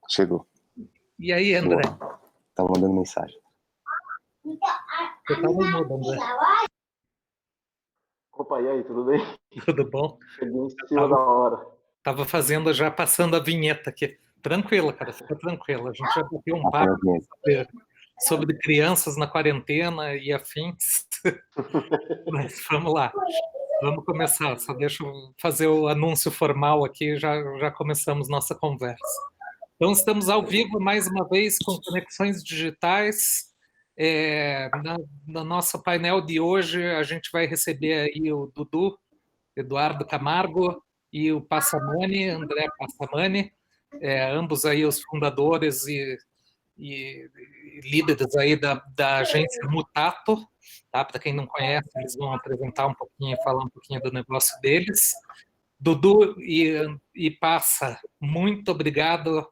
Chegou. E aí, André? Tava mandando mensagem. Você tá no mudo, André? Opa, e aí, tudo bem? Tudo bom? Cheguei em cima da hora. Tava fazendo, já passando a vinheta aqui. Tranquila, cara, fica tranquila. A gente já bateu um papo sobre crianças na quarentena e afins. Mas vamos lá. Vamos começar. Só deixa eu fazer o anúncio formal aqui, já começamos nossa conversa. Então, estamos ao vivo mais uma vez com Conexões Digitais. No nosso painel de hoje, a gente vai receber aí o Dudu, Eduardo Camargo, e o Passamani, André Passamani, ambos aí os fundadores e líderes aí da agência Mutato, tá? Para quem não conhece, eles vão apresentar um pouquinho, falar um pouquinho do negócio deles. Dudu e Passa, muito obrigado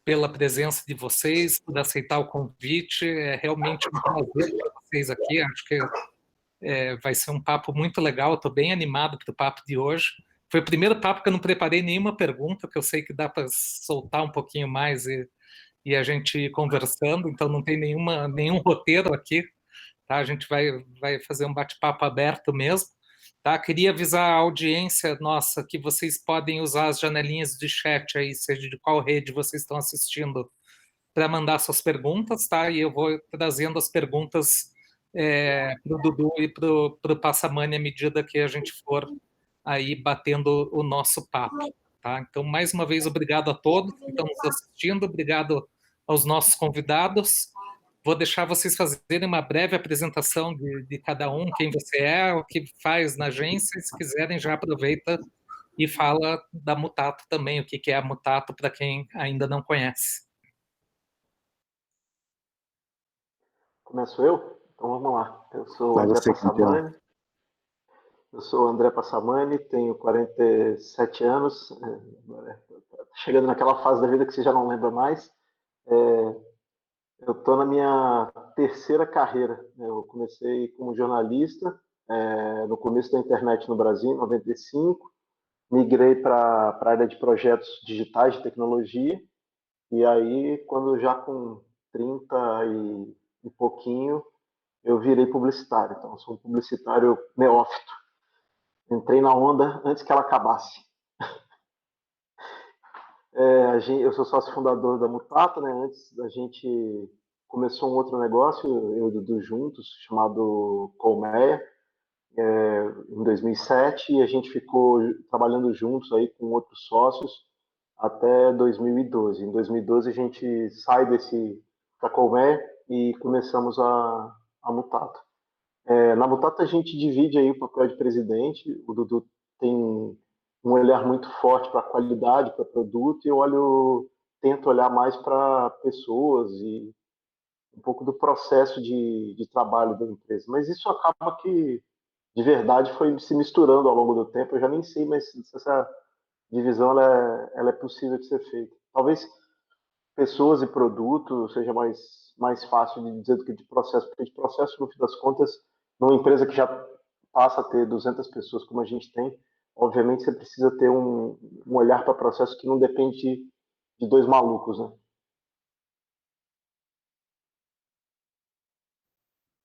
pela presença de vocês, por aceitar o convite. É realmente um prazer ter vocês aqui. Acho que vai ser um papo muito legal. Estou bem animado para o papo de hoje. Foi o primeiro papo que eu não preparei nenhuma pergunta, que eu sei que dá para soltar um pouquinho mais e a gente ir conversando, então não tem nenhum roteiro aqui, tá? A gente vai fazer um bate-papo aberto mesmo, tá? Queria avisar a audiência nossa que vocês podem usar as janelinhas de chat aí, seja de qual rede vocês estão assistindo, para mandar suas perguntas, tá? E eu vou trazendo as perguntas para o Dudu e para o Passamani à medida que a gente for aí batendo o nosso papo, tá? Então, mais uma vez, obrigado a todos que estão nos assistindo, obrigado aos nossos convidados. Vou deixar vocês fazerem uma breve apresentação de cada um, quem você é, o que faz na agência, e se quiserem já aproveita e fala da Mutato também, o que é a Mutato para quem ainda não conhece. Começo eu? Então vamos lá. Eu sou André Passamani. Tenho 47 anos. Chegando naquela fase da vida que você já não lembra mais. Eu estou na minha terceira carreira. Eu comecei como jornalista no começo da internet no Brasil, em 95. Migrei para a área de projetos digitais de tecnologia. E aí, quando já com 30 e pouquinho, eu virei publicitário. Então, eu sou um publicitário neófito. Entrei na onda antes que ela acabasse. Eu sou sócio fundador da Mutato, né? Antes a gente começou um outro negócio, eu e o Dudu juntos, chamado Colmeia, em 2007, e a gente ficou trabalhando juntos aí com outros sócios até 2012. Em 2012 a gente sai da Colmeia e começamos a Mutato. Na Mutato a gente divide aí o papel de presidente, o Dudu tem um olhar muito forte para a qualidade, para produto, e eu tento olhar mais para pessoas e um pouco do processo de trabalho da empresa. Mas isso acaba que, de verdade, foi se misturando ao longo do tempo. Eu já nem sei, mas essa divisão ela é possível de ser feita. Talvez pessoas e produto seja mais fácil de dizer do que de processo, porque de processo, no fim das contas, numa empresa que já passa a ter 200 pessoas como a gente tem, obviamente você precisa ter um olhar para processo que não depende de dois malucos, né?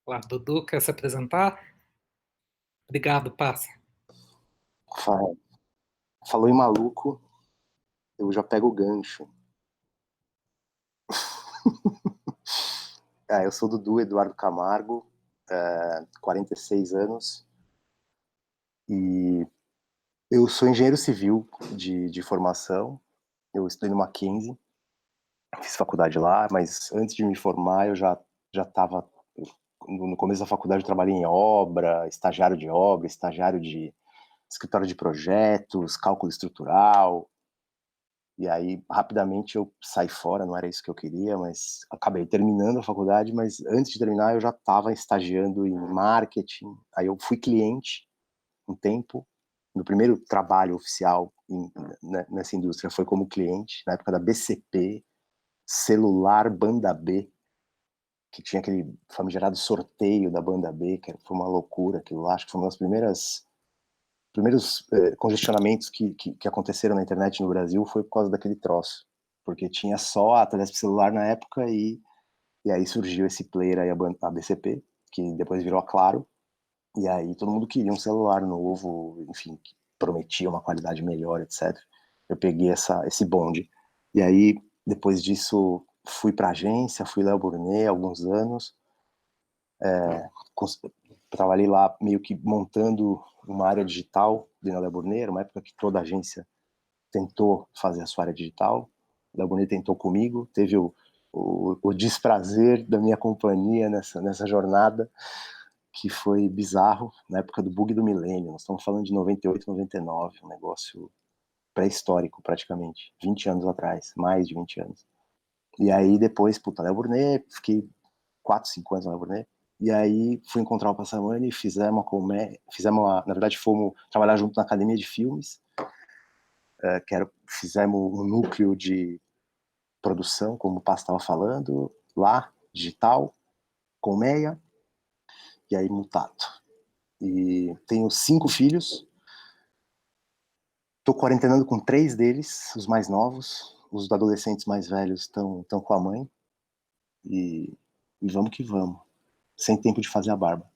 Olá, Dudu, quer se apresentar? Obrigado, Passa. Falou em maluco, eu já pego o gancho. Eu sou Dudu Eduardo Camargo, 46 anos, e eu sou engenheiro civil de formação. Eu estudei no Mackenzie, fiz faculdade lá, mas antes de me formar eu já estava, no começo da faculdade eu trabalhei em obra, estagiário de escritório de projetos, cálculo estrutural. E aí, rapidamente, eu saí fora, não era isso que eu queria, mas acabei terminando a faculdade, mas antes de terminar eu já estava estagiando em marketing. Aí eu fui cliente um tempo. Meu primeiro trabalho oficial nessa indústria foi como cliente, na época da BCP, celular banda B, que tinha aquele famigerado sorteio da banda B, que foi uma loucura aquilo lá. Acho que foi uma das primeiros congestionamentos que aconteceram na internet no Brasil foi por causa daquele troço. porque tinha só a Telesp celular na época e aí surgiu esse player aí, a BCP, que depois virou a Claro, e aí todo mundo queria um celular novo, enfim, que prometia uma qualidade melhor, etc. Eu peguei esse bonde. E aí, depois disso, fui para a agência, fui Léo Burnet alguns anos, trabalhei lá meio que montando uma área digital de Léo Burnet, era uma época que toda agência tentou fazer a sua área digital, Léo Burnet tentou comigo, teve o desprazer da minha companhia nessa jornada, que foi bizarro, na época do bug do milênio, nós estamos falando de 98, 99, um negócio pré-histórico praticamente, 20 anos atrás, mais de 20 anos. E aí depois, Léo Burnet, fiquei 4, 5 anos na Léo Burnet, e aí fui encontrar o Passamani, na verdade fomos trabalhar junto na Academia de Filmes, fizemos um núcleo de produção, como o Passo estava falando, lá, digital, colmeia, e aí Mutato. E tenho 5 filhos, estou quarentenando com 3 deles, os mais novos, os adolescentes mais velhos estão com a mãe, e vamos que vamos, sem tempo de fazer a barba.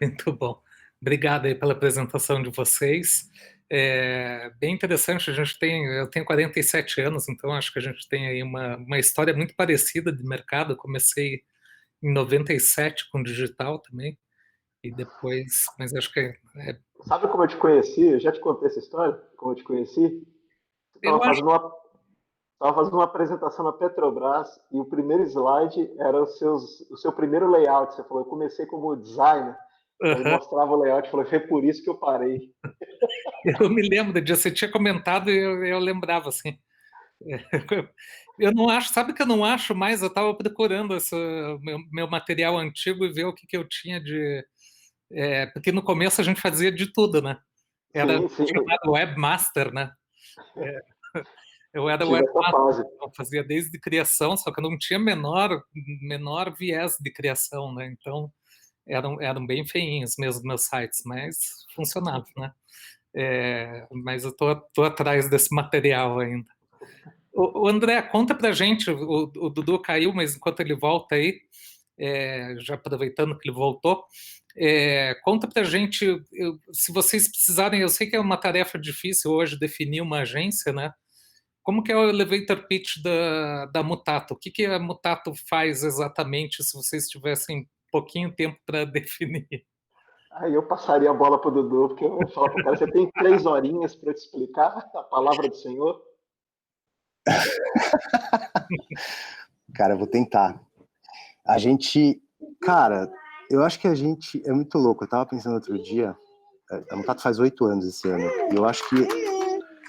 Muito bom. Obrigado aí pela apresentação de vocês. É bem interessante, eu tenho 47 anos, então acho que a gente tem aí uma história muito parecida de mercado. Eu comecei em 97 com digital também, e depois, mas acho que Sabe como eu te conheci? Eu já te contei essa história, como eu te conheci. Você estava fazendo uma apresentação na Petrobras e o primeiro slide era o seu primeiro layout. Você falou, eu comecei como designer, aí mostrava o layout e falou, foi por isso que eu parei. Eu me lembro disso, você tinha comentado e eu lembrava assim. Eu não acho, sabe que eu não acho mais? Eu estava procurando meu material antigo e ver o que eu tinha de. Porque no começo a gente fazia de tudo, né? Era Sim. chamado webmaster, né? Eu era Tive essa fase. webmaster, eu fazia desde criação, só que eu não tinha menor viés de criação, né? Então eram bem feinhos mesmo meus sites, mas funcionava, né? Mas eu tô atrás desse material ainda. O André, conta pra gente, o Dudu caiu, mas enquanto ele volta aí, já aproveitando que ele voltou, conta pra gente, se vocês precisarem, eu sei que é uma tarefa difícil hoje definir uma agência, né? Como que é o elevator pitch da Mutato? O que a Mutato faz exatamente, se vocês tivessem pouquinho tempo para definir? Aí eu passaria a bola pro Dudu, porque eu ia falar pro cara, você tem 3 horinhas para te explicar a palavra do Senhor? Cara, eu vou tentar. Cara, eu acho que a gente é muito louco. Eu tava pensando outro dia, a Mutato faz 8 anos esse ano, e eu acho que,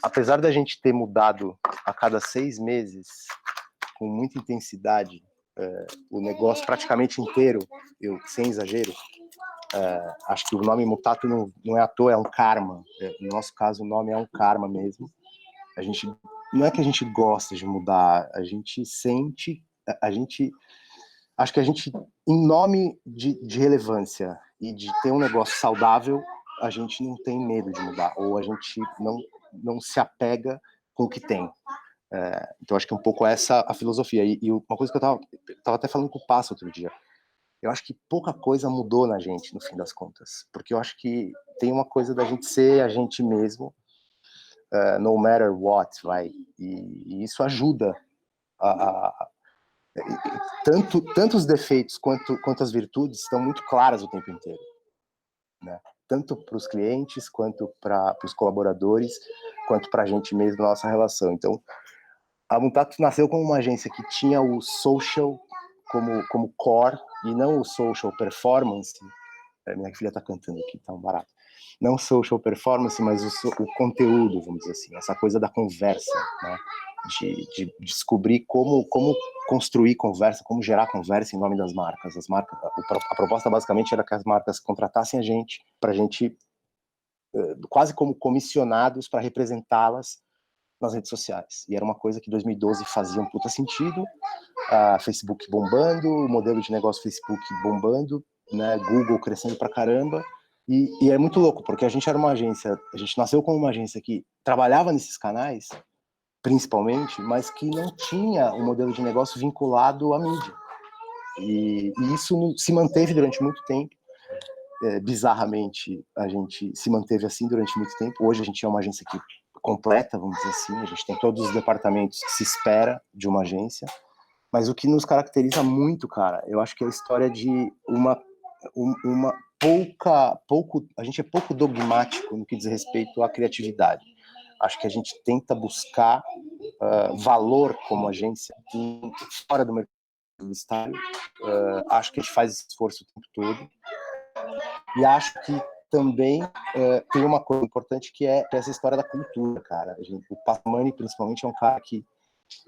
apesar da gente ter mudado a cada 6 meses, com muita intensidade, o negócio praticamente inteiro, sem exagero, acho que o nome Mutato não é à toa, é um karma. No nosso caso, o nome é um karma mesmo. Não é que a gente gosta de mudar, a gente sente, acho que a gente, em nome de relevância e de ter um negócio saudável, a gente não tem medo de mudar, ou a gente não se apega com o que tem. Então acho que é um pouco essa a filosofia. E uma coisa que eu tava até falando com o Passo outro dia, eu acho que pouca coisa mudou na gente, no fim das contas, porque eu acho que tem uma coisa da gente ser a gente mesmo, no matter what, vai, e isso ajuda tanto os defeitos quanto as virtudes estão muito claras o tempo inteiro, né? Tanto para os clientes, quanto para os colaboradores, quanto para a gente mesmo na nossa relação. Então, a Mutato nasceu como uma agência que tinha o social como core, e não o social performance. Minha filha está cantando aqui, tá um barato. Não social performance, mas o conteúdo, vamos dizer assim, essa coisa da conversa, né? De descobrir como construir conversa, como gerar conversa em nome das marcas. A proposta basicamente era que as marcas contratassem a gente, para a gente, quase como comissionados para representá-las nas redes sociais. E era uma coisa que em 2012 fazia um puta sentido, a Facebook bombando, o modelo de negócio Facebook bombando, né, Google crescendo pra caramba, E é muito louco, porque a gente era uma agência, a gente nasceu como uma agência que trabalhava nesses canais, principalmente, mas que não tinha um modelo de negócio vinculado à mídia. E isso se manteve durante muito tempo. Bizarramente, a gente se manteve assim durante muito tempo. Hoje a gente é uma agência que completa, vamos dizer assim, a gente tem todos os departamentos que se espera de uma agência, mas o que nos caracteriza muito, cara, eu acho que é a história de a gente é pouco dogmático no que diz respeito à criatividade. Acho que a gente tenta buscar valor como agência fora do mercado publicitário. Acho que a gente faz esse esforço o tempo todo. E acho que também tem uma coisa importante que é essa história da cultura, cara. O Pasmani, principalmente, é um cara que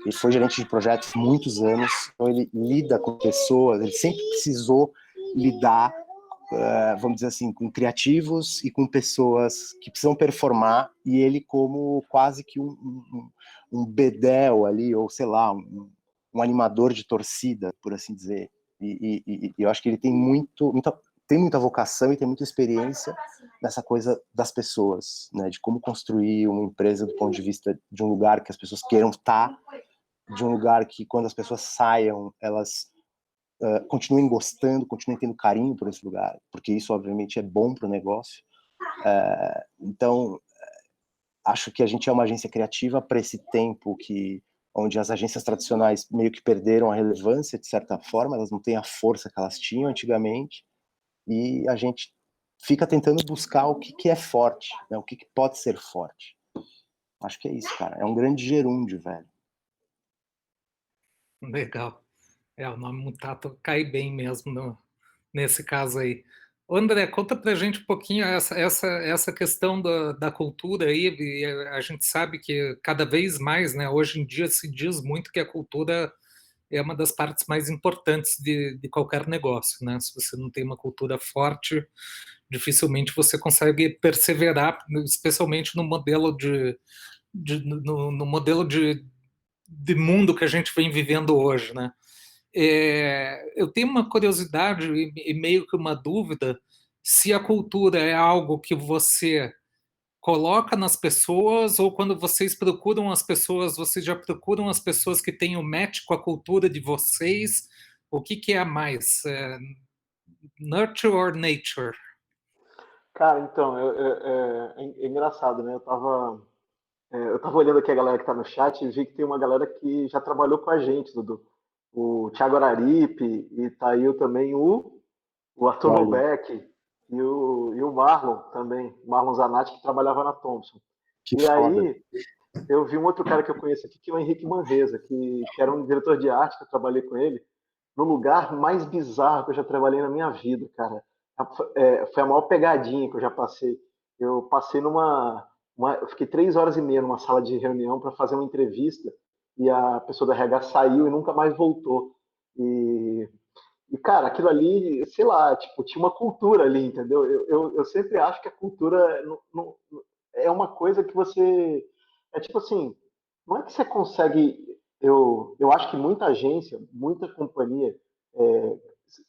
ele foi gerente de projetos muitos anos, então ele lida com pessoas, ele sempre precisou lidar, vamos dizer assim, com criativos e com pessoas que precisam performar, e ele como quase que um bedel ali, ou sei lá, um animador de torcida, por assim dizer. E eu acho que ele tem muita vocação e tem muita experiência nessa coisa das pessoas, né, de como construir uma empresa do ponto de vista de um lugar que as pessoas queiram estar, de um lugar que quando as pessoas saiam, elas continuem gostando, continuem tendo carinho por esse lugar, porque isso obviamente é bom para o negócio. Então, acho que a gente é uma agência criativa para esse tempo onde as agências tradicionais meio que perderam a relevância, de certa forma, elas não têm a força que elas tinham antigamente, e a gente fica tentando buscar o que é forte, né? O que pode ser forte. Acho que é isso, cara. É um grande gerúndio, velho. Legal. O nome Mutato cai bem mesmo nesse caso aí. Ô André, conta pra gente um pouquinho essa questão da cultura aí. E a gente sabe que cada vez mais, né, hoje em dia se diz muito que a cultura é uma das partes mais importantes de qualquer negócio, né? Se você não tem uma cultura forte, dificilmente você consegue perseverar, especialmente no modelo no modelo de mundo que a gente vem vivendo hoje, né? Eu tenho uma curiosidade e meio que uma dúvida se a cultura é algo que você coloca nas pessoas ou quando vocês procuram as pessoas, vocês já procuram as pessoas que têm o match com a cultura de vocês? O que é a mais? Nurture or nature? Cara, então, é engraçado, né? Eu tava olhando aqui a galera que tá no chat e vi que tem uma galera que já trabalhou com a gente, Dudu. O Thiago Araripe, e tá aí também o Arthur Valeu. Lobeck e o Marlon também, Marlon Zanatti, que trabalhava na Thompson. Que E foda. aí, eu vi um outro cara que eu conheço aqui, que é o Henrique Manresa, que era um diretor de arte, que eu trabalhei com ele, no lugar mais bizarro que eu já trabalhei na minha vida, cara. Foi a maior pegadinha que eu já passei. Eu passei eu fiquei 3 horas e meia numa sala de reunião para fazer uma entrevista e a pessoa da RH saiu e nunca mais voltou. E, cara, aquilo ali, sei lá, tipo, tinha uma cultura ali, entendeu? Eu sempre acho que a cultura é uma coisa que você. É tipo assim, não é que você consegue. Eu acho que muita agência, muita companhia é,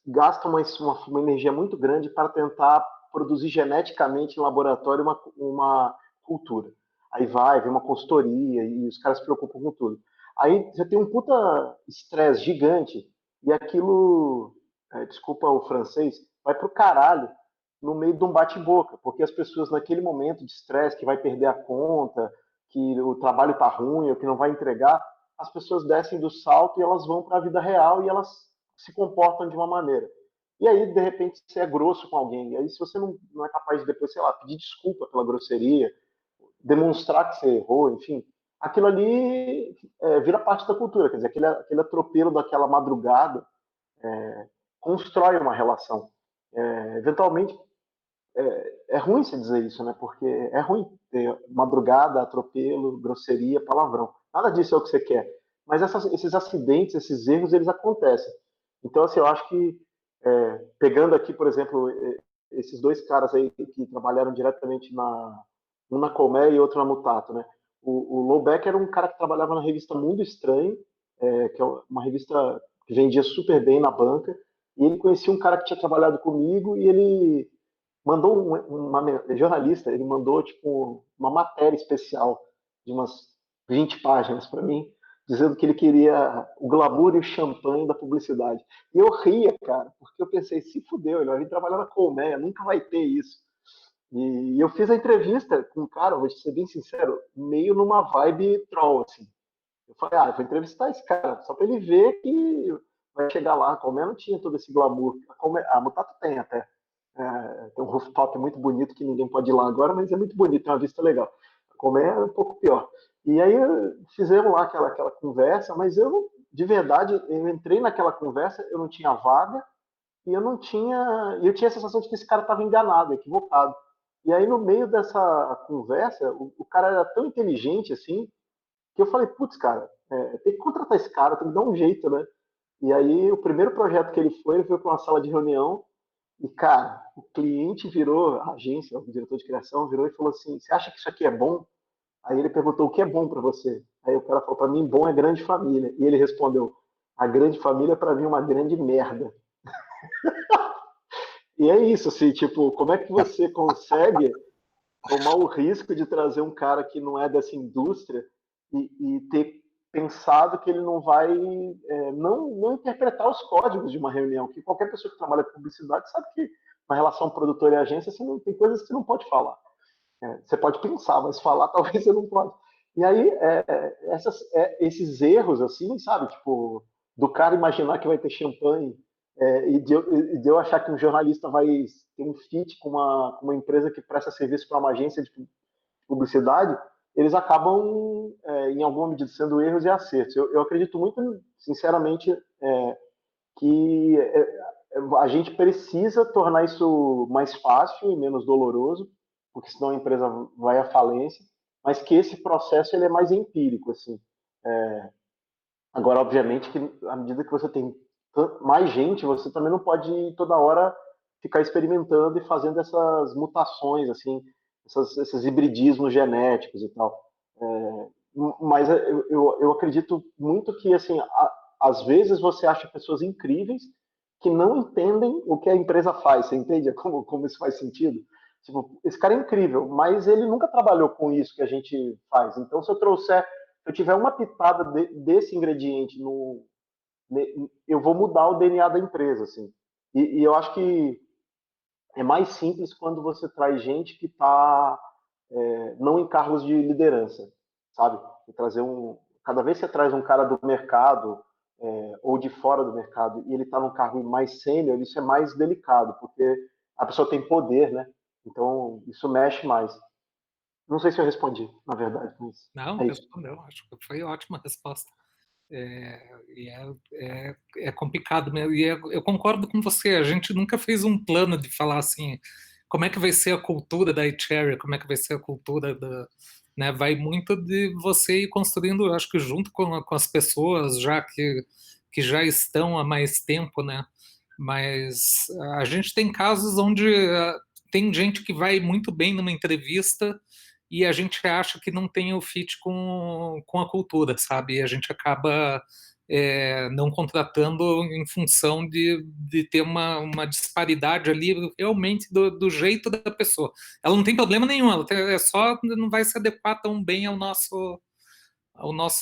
gasta uma energia muito grande para tentar produzir geneticamente em laboratório uma cultura. Aí vem uma consultoria e os caras se preocupam com tudo. Aí você tem um puta estresse gigante e aquilo, desculpa o francês, vai pro caralho no meio de um bate-boca, porque as pessoas naquele momento de estresse, que vai perder a conta, que o trabalho tá ruim, ou que não vai entregar, as pessoas descem do salto e elas vão para a vida real e elas se comportam de uma maneira. E aí, de repente, você é grosso com alguém. E aí, se você não é capaz de depois, sei lá, pedir desculpa pela grosseria, demonstrar que você errou, enfim, aquilo ali vira parte da cultura. Quer dizer, aquele atropelo daquela madrugada constrói uma relação. Eventualmente, é ruim se dizer isso, né? Porque é ruim ter madrugada, atropelo, grosseria, palavrão. Nada disso é o que você quer. Mas esses acidentes, esses erros, eles acontecem. Então, assim, eu acho que, pegando aqui, por exemplo, esses dois caras aí que trabalharam diretamente um na Colmeia e outro na Mutato, né? O Loubeck era um cara que trabalhava na revista Mundo Estranho, que é uma revista que vendia super bem na banca, e ele conhecia um cara que tinha trabalhado comigo e ele mandou jornalista, ele mandou tipo uma matéria especial de umas 20 páginas para mim, dizendo que ele queria o glamour e o champanhe da publicidade. E eu ria, cara, porque eu pensei, se fudeu, ele vai vir trabalhar na Colmeia, nunca vai ter isso. E eu fiz a entrevista com o cara, vou ser bem sincero, meio numa vibe troll, assim. Eu falei, eu vou entrevistar esse cara, só para ele ver que vai chegar lá. A Colmeia não tinha todo esse glamour. A Mutato tem até. Tem um rooftop muito bonito que ninguém pode ir lá agora, mas é muito bonito, tem uma vista legal. A Colmeia é um pouco pior. E aí fizemos lá aquela conversa, mas eu, de verdade, eu entrei naquela conversa, eu não tinha vaga, e eu tinha a sensação de que esse cara estava enganado, equivocado. E aí, no meio dessa conversa, o cara era tão inteligente assim, que eu falei, putz, cara, tem que contratar esse cara, tem que dar um jeito, né? E aí, o primeiro projeto que ele foi para uma sala de reunião, e, cara, o cliente virou, a agência, o diretor de criação, virou e falou assim, você acha que isso aqui é bom? Aí ele perguntou, o que é bom para você? Aí o cara falou, para mim, bom é grande família. E ele respondeu, a grande família, para mim, é uma grande merda. E é isso, assim, tipo, como é que você consegue tomar o risco de trazer um cara que não é dessa indústria e ter pensado que ele não vai não interpretar os códigos de uma reunião, que qualquer pessoa que trabalha com publicidade sabe que na relação produtor e agência você não, tem coisas que você não pode falar. Você pode pensar, mas falar talvez você não pode. E aí, esses erros, assim, sabe, tipo, do cara imaginar que vai ter champanhe de eu achar que um jornalista vai ter um fit com uma empresa que presta serviço para uma agência de publicidade, eles acabam, em alguma medida, sendo erros e acertos. Eu acredito muito, sinceramente, que a gente precisa tornar isso mais fácil e menos doloroso, porque senão a empresa vai à falência, mas que esse processo ele é mais empírico, assim. Agora, obviamente, que à medida que você tem mais gente, você também não pode toda hora ficar experimentando e fazendo essas mutações, assim, esses hibridismos genéticos e tal. Mas eu acredito muito que, assim, às vezes você acha pessoas incríveis que não entendem o que a empresa faz. Você entende como isso faz sentido? Tipo, esse cara é incrível, mas ele nunca trabalhou com isso que a gente faz. Então, se eu tiver uma pitada desse ingrediente eu vou mudar o DNA da empresa, assim. E eu acho que é mais simples quando você traz gente que está não em cargos de liderança, sabe? Cada vez que você traz um cara do mercado ou de fora do mercado e ele está num cargo mais sênior, isso é mais delicado, porque a pessoa tem poder, né? Então, isso mexe mais. Não sei se eu respondi, na verdade, mas Não, é isso. respondeu. Acho que foi ótima resposta. É complicado mesmo. Eu concordo com você. A gente nunca fez um plano de falar assim, como é que vai ser a cultura da iCherry, como é que vai ser a cultura da, né? Vai muito de você ir construindo, acho que junto com as pessoas já que já estão há mais tempo, né? Mas a gente tem casos onde tem gente que vai muito bem numa entrevista e a gente acha que não tem o fit com a cultura, sabe? E a gente acaba não contratando em função de ter uma disparidade ali realmente do jeito da pessoa. Ela não tem problema nenhum, é só não vai se adequar tão bem ao nosso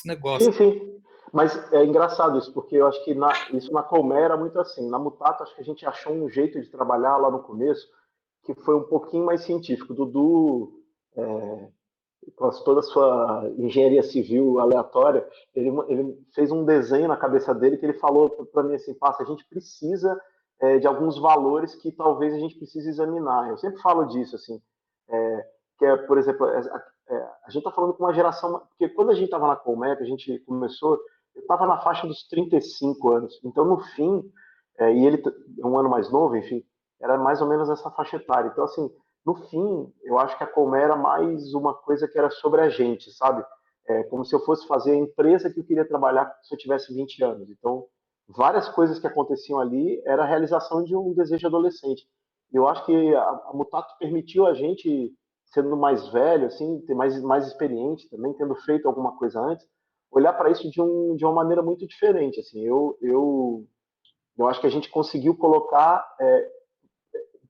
negócio. Sim, sim. Mas é engraçado isso, porque eu acho que isso na Colmeia era muito assim. Na Mutato, acho que a gente achou um jeito de trabalhar lá no começo que foi um pouquinho mais científico. O Dudu, com toda a sua engenharia civil aleatória, ele fez um desenho na cabeça dele que ele falou para mim assim, passa, a gente precisa de alguns valores que talvez a gente precise examinar. Eu sempre falo disso, assim, que é, por exemplo, a gente está falando com uma geração, porque quando a gente estava na Colmec, a gente começou, eu estava na faixa dos 35 anos, então no fim, e ele é um ano mais novo, enfim, era mais ou menos essa faixa etária. Então, assim, no fim, eu acho que a Colmeia era mais uma coisa que era sobre a gente, sabe? Como se eu fosse fazer a empresa que eu queria trabalhar se eu tivesse 20 anos. Então, várias coisas que aconteciam ali era a realização de um desejo adolescente. Eu acho que a Mutato permitiu a gente, sendo mais velho, assim, ter mais experiente também, tendo feito alguma coisa antes, olhar para isso de uma maneira muito diferente. Assim, eu acho que a gente conseguiu colocar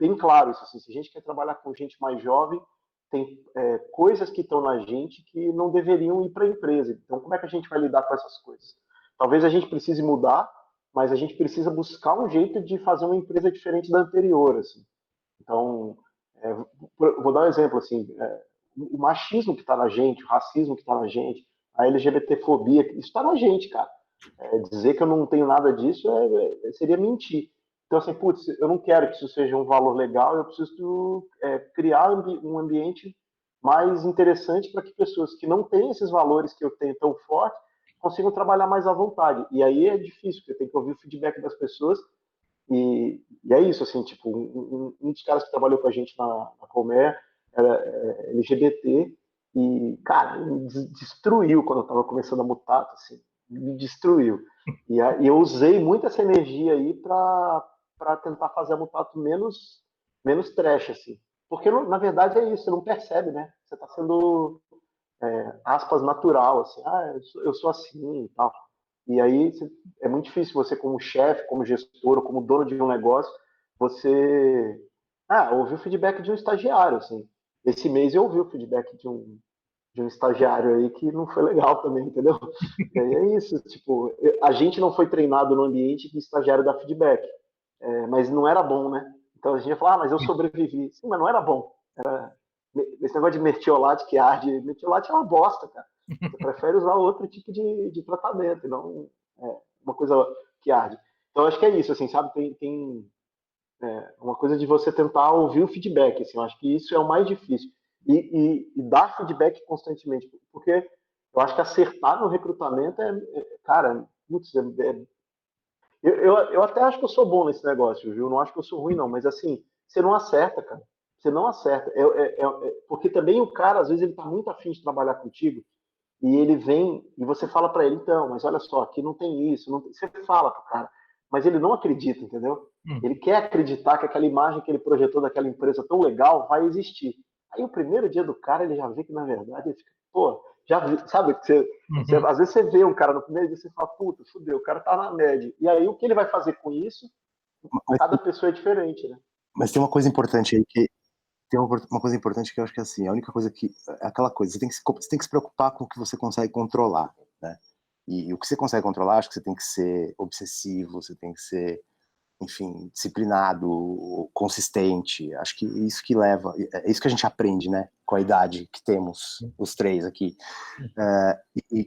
bem claro isso, assim, se a gente quer trabalhar com gente mais jovem, tem coisas que estão na gente que não deveriam ir para a empresa. Então, como é que a gente vai lidar com essas coisas? Talvez a gente precise mudar, mas a gente precisa buscar um jeito de fazer uma empresa diferente da anterior, assim. Então, vou dar um exemplo, assim, o machismo que está na gente, o racismo que está na gente, a LGBTfobia, isso está na gente, cara. Dizer que eu não tenho nada disso seria mentir. Então, assim, putz, eu não quero que isso seja um valor legal, eu preciso criar um ambiente mais interessante para que pessoas que não têm esses valores que eu tenho tão forte consigam trabalhar mais à vontade. E aí é difícil, porque tem que ouvir o feedback das pessoas. E é isso, assim, tipo, um dos caras que trabalhou com a gente na Colmeia era LGBT e, cara, me destruiu quando eu tava começando a Mutato, assim, me destruiu. E eu usei muito essa energia aí para tentar fazer a Mutato menos trash, assim. Porque, na verdade, é isso, você não percebe, né? Você tá sendo, aspas, natural, assim, eu sou assim e tal. E aí é muito difícil você, como chefe, como gestor, ou como dono de um negócio, você ouvir o feedback de um estagiário, assim. Esse mês eu ouvi o feedback de um estagiário aí que não foi legal também, entendeu? E aí é isso, tipo, a gente não foi treinado no ambiente que o estagiário dá feedback, mas não era bom, né? Então a gente ia falar, mas eu sobrevivi. Sim, mas não era bom. Esse negócio de mertiolate que arde, mertiolate é uma bosta, cara. Você prefere usar outro tipo de tratamento, e não uma coisa que arde. Então, acho que é isso, assim, sabe? Tem uma coisa de você tentar ouvir o feedback, assim, eu acho que isso é o mais difícil. E dar feedback constantemente, porque eu acho que acertar no recrutamento cara, putz, eu até acho que eu sou bom nesse negócio, viu? Não acho que eu sou ruim, não, mas assim, você não acerta, cara. Você não acerta. Porque também o cara, às vezes, ele tá muito afim de trabalhar contigo, e ele vem e você fala para ele, então, mas olha só, aqui não tem isso, não tem... Você fala pro cara, mas ele não acredita, entendeu? Ele quer acreditar que aquela imagem que ele projetou daquela empresa tão legal vai existir. Aí o primeiro dia do cara, ele já vê que na verdade ele fica, pô, já vi, sabe? Às vezes você vê um cara no primeiro dia e você fala, puta, fudeu, o cara tá na média. E aí o que ele vai fazer com isso, cada pessoa é diferente, né? Mas tem uma coisa importante aí que tem uma coisa importante que eu acho que é assim, a única coisa que é aquela coisa, você tem que se preocupar com o que você consegue controlar, né? E o que você consegue controlar, acho que você tem que ser obsessivo, você tem que ser, enfim, disciplinado, consistente. Acho que isso que leva, é isso que a gente aprende, né? Com a idade que temos os três aqui.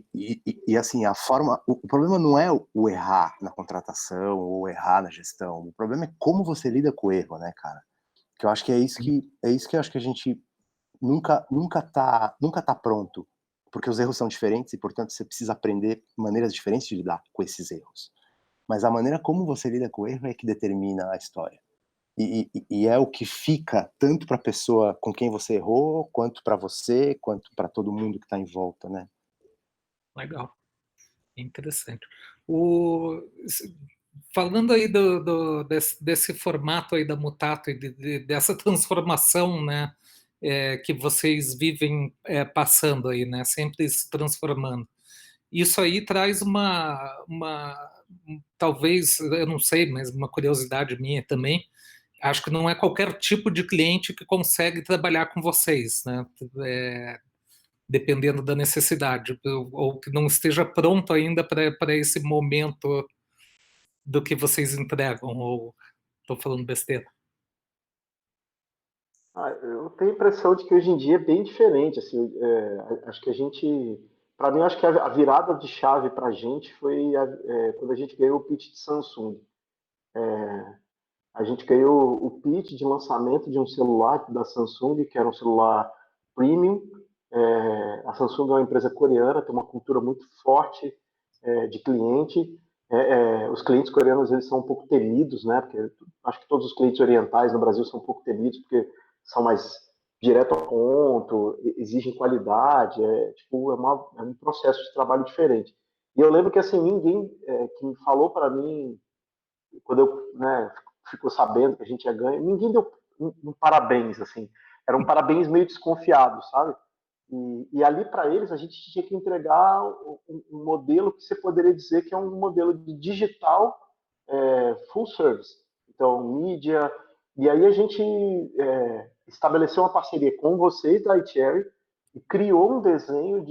E assim, a forma, o problema não é o errar na contratação ou errar na gestão. O problema é como você lida com o erro, né, cara? Que eu acho que é isso que eu acho que a gente nunca tá pronto, porque os erros são diferentes e, portanto, você precisa aprender maneiras diferentes de lidar com esses erros. Mas a maneira como você lida com o erro é que determina a história. E é o que fica tanto para a pessoa com quem você errou, quanto para você, quanto para todo mundo que está em volta, né? Legal, interessante. Falando aí desse formato aí da Mutato e dessa transformação, né, que vocês vivem passando aí, né, sempre se transformando. Isso aí traz talvez, eu não sei, mas uma curiosidade minha também. Acho que não é qualquer tipo de cliente que consegue trabalhar com vocês, né? Dependendo da necessidade, ou que não esteja pronto ainda para esse momento do que vocês entregam, ou estou falando besteira? Eu tenho a impressão de que hoje em dia é bem diferente, assim, acho que para mim, acho que a virada de chave para a gente foi quando a gente ganhou o pitch de Samsung. A gente ganhou o pitch de lançamento de um celular da Samsung, que era um celular premium. A Samsung é uma empresa coreana, tem uma cultura muito forte de cliente. Os clientes coreanos eles são um pouco temidos, né? Porque acho que todos os clientes orientais no Brasil são um pouco temidos porque são mais direto ao ponto, exigem qualidade, é um processo de trabalho diferente. E eu lembro que assim ninguém que me falou para mim quando eu ficou sabendo que a gente ia ganhar, ninguém deu um parabéns assim. Era um parabéns meio desconfiado, sabe? E ali, para eles, a gente tinha que entregar um modelo que você poderia dizer que é um modelo de digital full service. Então, mídia, E aí a gente estabeleceu uma parceria com vocês da iCherry e criou um desenho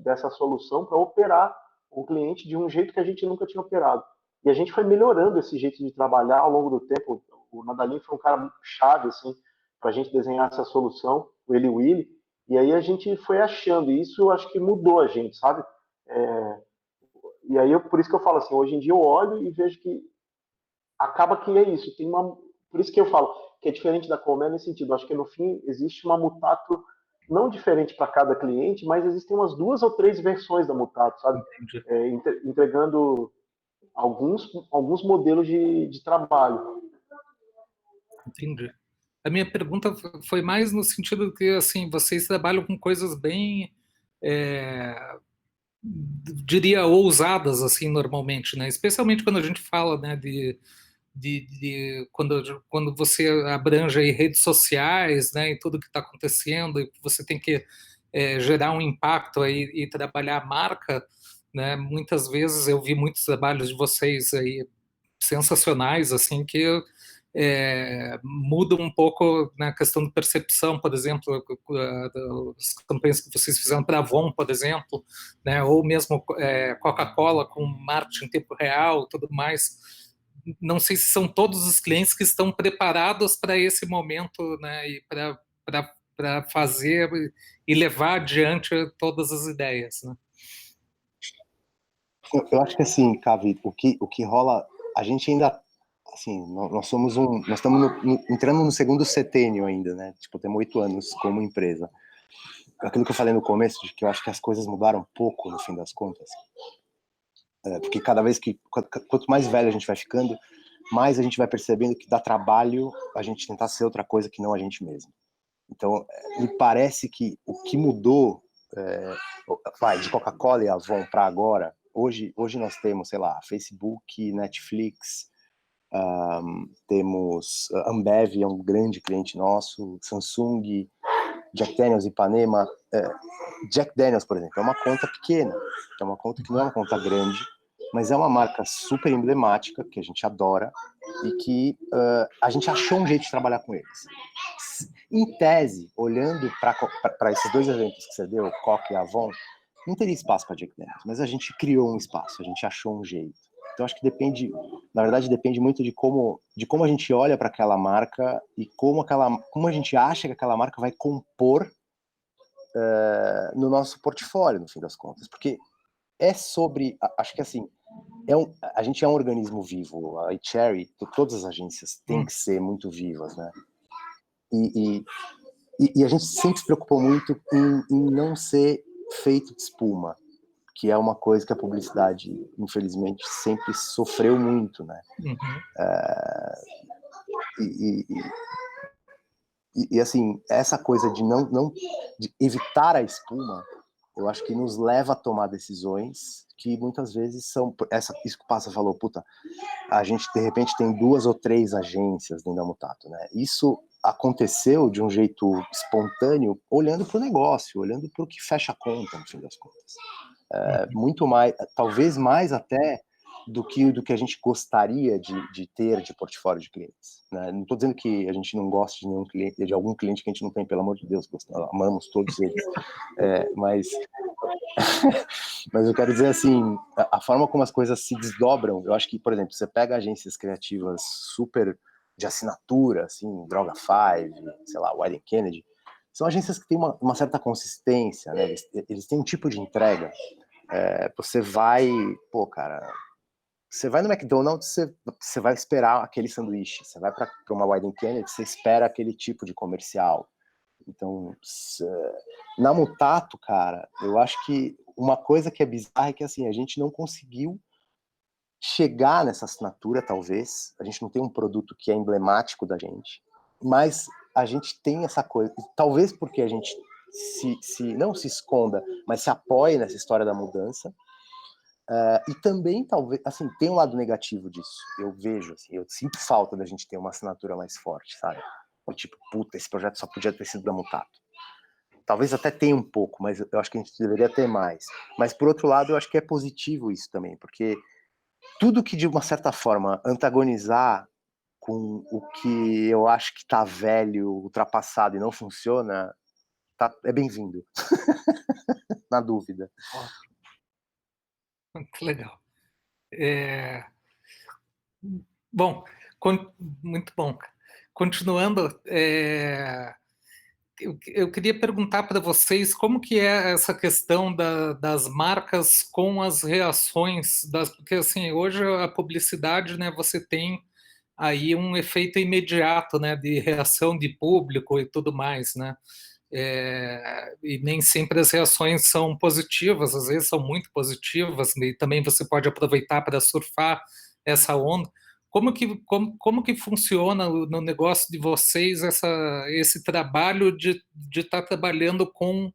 dessa solução para operar o cliente de um jeito que a gente nunca tinha operado. E a gente foi melhorando esse jeito de trabalhar ao longo do tempo. O Nadalim foi um cara chave assim, para a gente desenhar essa solução, o Eli Willy, e aí a gente foi achando, e isso eu acho que mudou a gente, sabe? E aí por isso que eu falo assim, hoje em dia eu olho e vejo que acaba que é isso, por isso que eu falo que é diferente da Colmeia nesse sentido, eu acho que no fim existe uma Mutato não diferente para cada cliente, mas existem umas 2 ou 3 versões da Mutato, sabe? Entregando alguns modelos de trabalho. Entendi. A minha pergunta foi mais no sentido que, assim, vocês trabalham com coisas bem, diria, ousadas, assim, normalmente, né? Especialmente quando a gente fala, né, quando você abrange aí redes sociais, né, e tudo que está acontecendo, e você tem que gerar um impacto aí e trabalhar a marca, né? Muitas vezes eu vi muitos trabalhos de vocês aí sensacionais, assim, que mudam um pouco na questão de percepção, por exemplo, as campanhas que vocês fizeram para a Avon, por exemplo, né, ou mesmo Coca-Cola com marketing em tempo real, tudo mais. Não sei se são todos os clientes que estão preparados para esse momento, né, e para fazer e levar adiante todas as ideias, né? Eu acho que assim, Cavi, o que rola, a gente ainda, assim, nós estamos entrando no segundo setênio ainda, né? Tipo, temos 8 anos como empresa. Aquilo que eu falei no começo, de que eu acho que as coisas mudaram pouco no fim das contas. Porque cada vez quanto mais velho a gente vai ficando, mais a gente vai percebendo que dá trabalho a gente tentar ser outra coisa que não a gente mesmo. Então, me parece que o que mudou, de Coca-Cola e Avon para agora, hoje nós temos, sei lá, Facebook, Netflix, temos Ambev, é um grande cliente nosso, Samsung, Jack Daniels, Ipanema. Jack Daniels, por exemplo, é uma conta pequena, é uma conta que não é uma conta grande, mas é uma marca super emblemática, que a gente adora, e que a gente achou um jeito de trabalhar com eles. Em tese, olhando para esses 2 exemplos que você deu, Coca e Avon, não teria espaço para Jack Daniels, mas a gente criou um espaço, a gente achou um jeito. Então acho que na verdade depende muito de como a gente olha para aquela marca e como a gente acha que aquela marca vai compor no nosso portfólio, no fim das contas, porque acho que assim, a gente é um organismo vivo, a iCherry, todas as agências têm que ser muito vivas, né? E a gente sempre se preocupou muito em não ser feito de espuma, que é uma coisa que a publicidade, infelizmente, sempre sofreu muito, né? E assim, essa coisa de de evitar a espuma, eu acho que nos leva a tomar decisões que muitas vezes são isso que o Passa falou, puta, a gente de repente tem 2 ou 3 agências dentro da Mutato, né? Isso aconteceu de um jeito espontâneo, olhando para o negócio, olhando para o que fecha a conta, no fim das contas. Muito mais, talvez mais até do que a gente gostaria de ter de portfólio de clientes, né? Não estou dizendo que a gente não gosta de nenhum cliente, de algum cliente que a gente não tem, pelo amor de Deus, amamos todos eles, mas eu quero dizer assim, a forma como as coisas se desdobram, eu acho que, por exemplo, você pega agências criativas super de assinatura, assim, Droga 5, sei lá, Wieden Kennedy, são agências que têm uma certa consistência, né? Eles têm um tipo de entrega. Você vai, pô, cara, você vai no McDonald's, você vai esperar aquele sanduíche, você vai para uma Wieden Kennedy, você espera aquele tipo de comercial. Então, na Mutato, cara, eu acho que uma coisa que é bizarra é que assim, a gente não conseguiu chegar nessa assinatura, talvez. A gente não tem um produto que é emblemático da gente, mas a gente tem essa coisa, talvez porque a gente não se esconda, mas se apoie nessa história da mudança. E também, talvez, assim, tem um lado negativo disso. Eu vejo, assim, eu sinto falta da gente ter uma assinatura mais forte, sabe? Tipo, puta, esse projeto só podia ter sido da Mutato. Talvez até tenha um pouco, mas eu acho que a gente deveria ter mais. Mas, por outro lado, eu acho que é positivo isso também, porque tudo que, de uma certa forma, antagonizar com o que eu acho que tá velho, ultrapassado e não funciona, é bem-vindo. Na dúvida. Ótimo. Muito legal. Bom, muito bom. Continuando, eu queria perguntar para vocês como que é essa questão das marcas com as reações, porque assim, hoje a publicidade, né, você tem aí um efeito imediato, né, de reação de público e tudo mais, né? E nem sempre as reações são positivas, às vezes são muito positivas, e também você pode aproveitar para surfar essa onda. Como que funciona no negócio de vocês esse trabalho de estar trabalhando com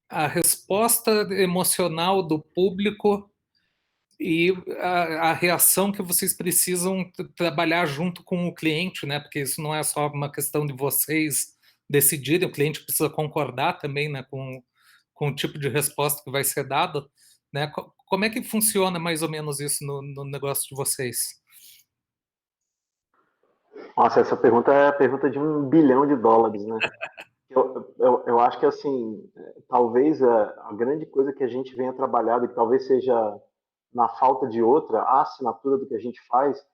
a resposta emocional do público e a reação que vocês precisam trabalhar junto com o cliente, né? Porque isso não é só uma questão de vocês decidirem, o cliente precisa concordar também, né, com o tipo de resposta que vai ser dada, né? Como é que funciona mais ou menos isso no negócio de vocês? Nossa, essa pergunta é a pergunta de $1 bilhão, né? Eu acho que, assim, talvez a grande coisa que a gente venha trabalhado, e que talvez seja na falta de outra, a assinatura do que a gente faz,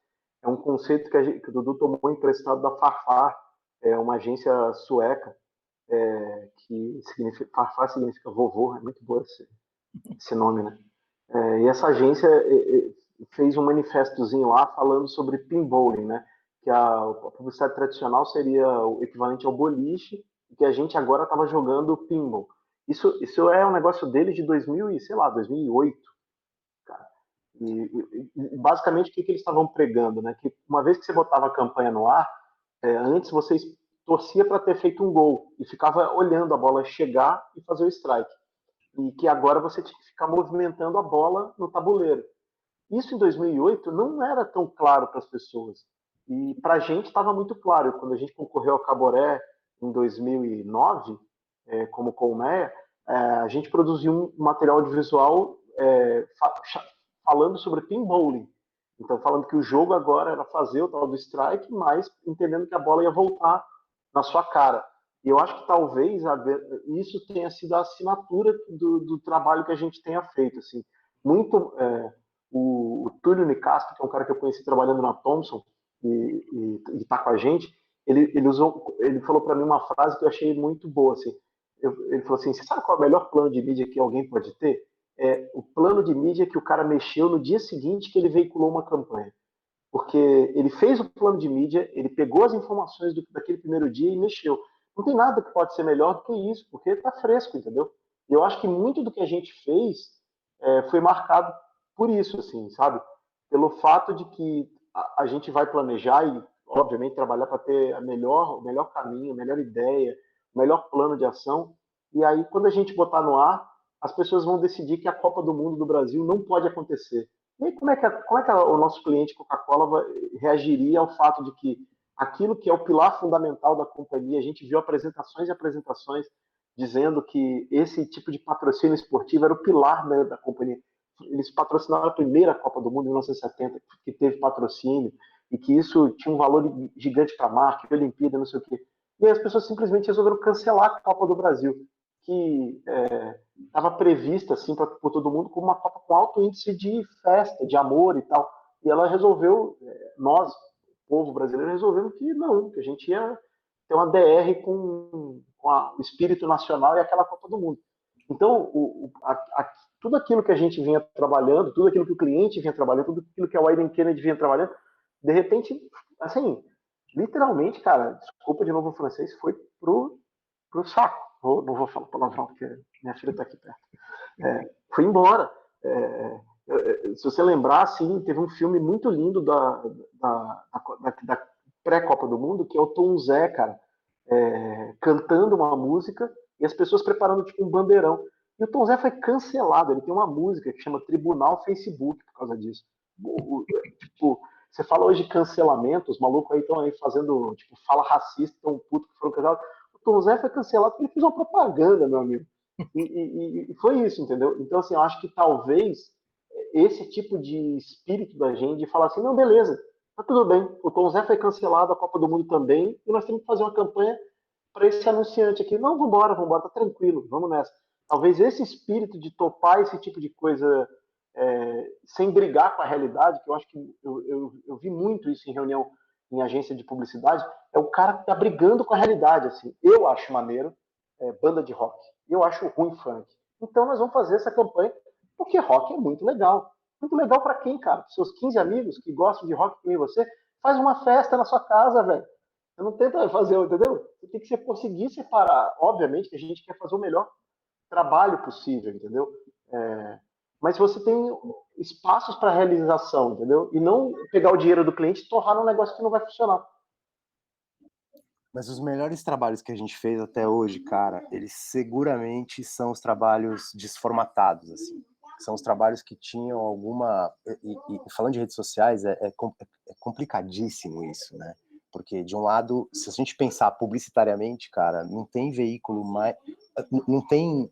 é um conceito que o Dudu tomou emprestado da Farfar, é uma agência sueca, que significa, Farfar significa vovô, é muito bom esse nome, né? E essa agência fez um manifestozinho lá falando sobre pinballing, né? Que a publicidade tradicional seria o equivalente ao boliche, e que a gente agora estava jogando pinball. Isso é um negócio deles de 2000 e, sei lá, 2008, cara. E basicamente o que eles estavam pregando, né? Que uma vez que você botava a campanha no ar, antes vocês torcia para ter feito um gol e ficava olhando a bola chegar e fazer o strike. E que agora você tinha que ficar movimentando a bola no tabuleiro. Isso em 2008 não era tão claro para as pessoas. E para a gente estava muito claro. Quando a gente concorreu ao Caboré em 2009, como Colmeia, a gente produziu um material audiovisual falando sobre pinballing. Então, falando que o jogo agora era fazer o tal do strike, mas entendendo que a bola ia voltar na sua cara. E eu acho que talvez isso tenha sido a assinatura do trabalho que a gente tenha feito. Assim. Muito... o Túlio Nicastro, que é um cara que eu conheci trabalhando na Thomson e está com a gente, ele falou para mim uma frase que eu achei muito boa. Assim. Ele falou assim: você sabe qual é o melhor plano de mídia que alguém pode ter? É o plano de mídia que o cara mexeu no dia seguinte que ele veiculou uma campanha. Porque ele fez o plano de mídia, ele pegou as informações daquele primeiro dia e mexeu. Não tem nada que pode ser melhor do que isso, porque está fresco, entendeu? E eu acho que muito do que a gente fez foi marcado por isso, assim, sabe? Pelo fato de que a gente vai planejar e, obviamente, trabalhar para ter o melhor caminho, a melhor ideia, o melhor plano de ação. E aí, quando a gente botar no ar, as pessoas vão decidir que a Copa do Mundo do Brasil não pode acontecer. E aí, como é que o nosso cliente Coca-Cola reagiria ao fato de que aquilo que é o pilar fundamental da companhia, a gente viu apresentações e apresentações dizendo que esse tipo de patrocínio esportivo era o pilar da companhia. Eles patrocinaram a primeira Copa do Mundo em 1970, que teve patrocínio, e que isso tinha um valor gigante para a marca, Olimpíada, não sei o quê. E aí as pessoas simplesmente resolveram cancelar a Copa do Brasil, que estava prevista assim, por todo mundo como uma Copa com alto índice de festa, de amor e tal. E ela resolveu, nós, o povo brasileiro, resolvemos que não, que a gente ia ter uma DR com o espírito nacional e aquela Copa do Mundo. Então, tudo aquilo que a gente vinha trabalhando, tudo aquilo que o cliente vinha trabalhando, tudo aquilo que a Wieden Kennedy vinha trabalhando, de repente, assim, literalmente, cara, desculpa de novo o francês, foi pro saco. Não vou falar palavrão, porque minha filha está aqui perto. Foi embora. Se você lembrar, assim, teve um filme muito lindo da pré-Copa do Mundo, que é o Tom Zé, cara, cantando uma música e as pessoas preparando tipo um bandeirão. E o Tom Zé foi cancelado. Ele tem uma música que chama Tribunal Facebook por causa disso. Tipo, você fala hoje de cancelamento, os malucos aí estão aí fazendo, tipo, fala racista, tão puto que foram cancelados. O Tom Zé foi cancelado porque ele fez uma propaganda, meu amigo. E foi isso, entendeu? Então, assim, eu acho que talvez esse tipo de espírito da gente de falar assim, não, beleza, Tá tudo bem, o Tom Zé foi cancelado, a Copa do Mundo também, e nós temos que fazer uma campanha para esse anunciante aqui. Não, vambora, tá tranquilo, vamos nessa. Talvez esse espírito de topar esse tipo de coisa sem brigar com a realidade, que eu acho que eu vi muito isso em reunião em agência de publicidade, é o cara que tá brigando com a realidade. Assim. Eu acho maneiro banda de rock, eu acho ruim funk. Então nós vamos fazer essa campanha, porque rock é muito legal. Muito legal para quem, cara? Seus 15 amigos que gostam de rock que nem você, faz uma festa na sua casa, velho. Você não tenta fazer, entendeu? Você tem que conseguir separar. Obviamente que a gente quer fazer o melhor trabalho possível, entendeu? Mas você tem espaços para realização, entendeu? E não pegar o dinheiro do cliente e torrar num negócio que não vai funcionar. Mas os melhores trabalhos que a gente fez até hoje, cara, eles seguramente são os trabalhos desformatados, assim. São os trabalhos que tinham alguma... E falando de redes sociais, é complicadíssimo isso, né? Porque, de um lado, se a gente pensar publicitariamente, cara, não tem veículo mais... Não tem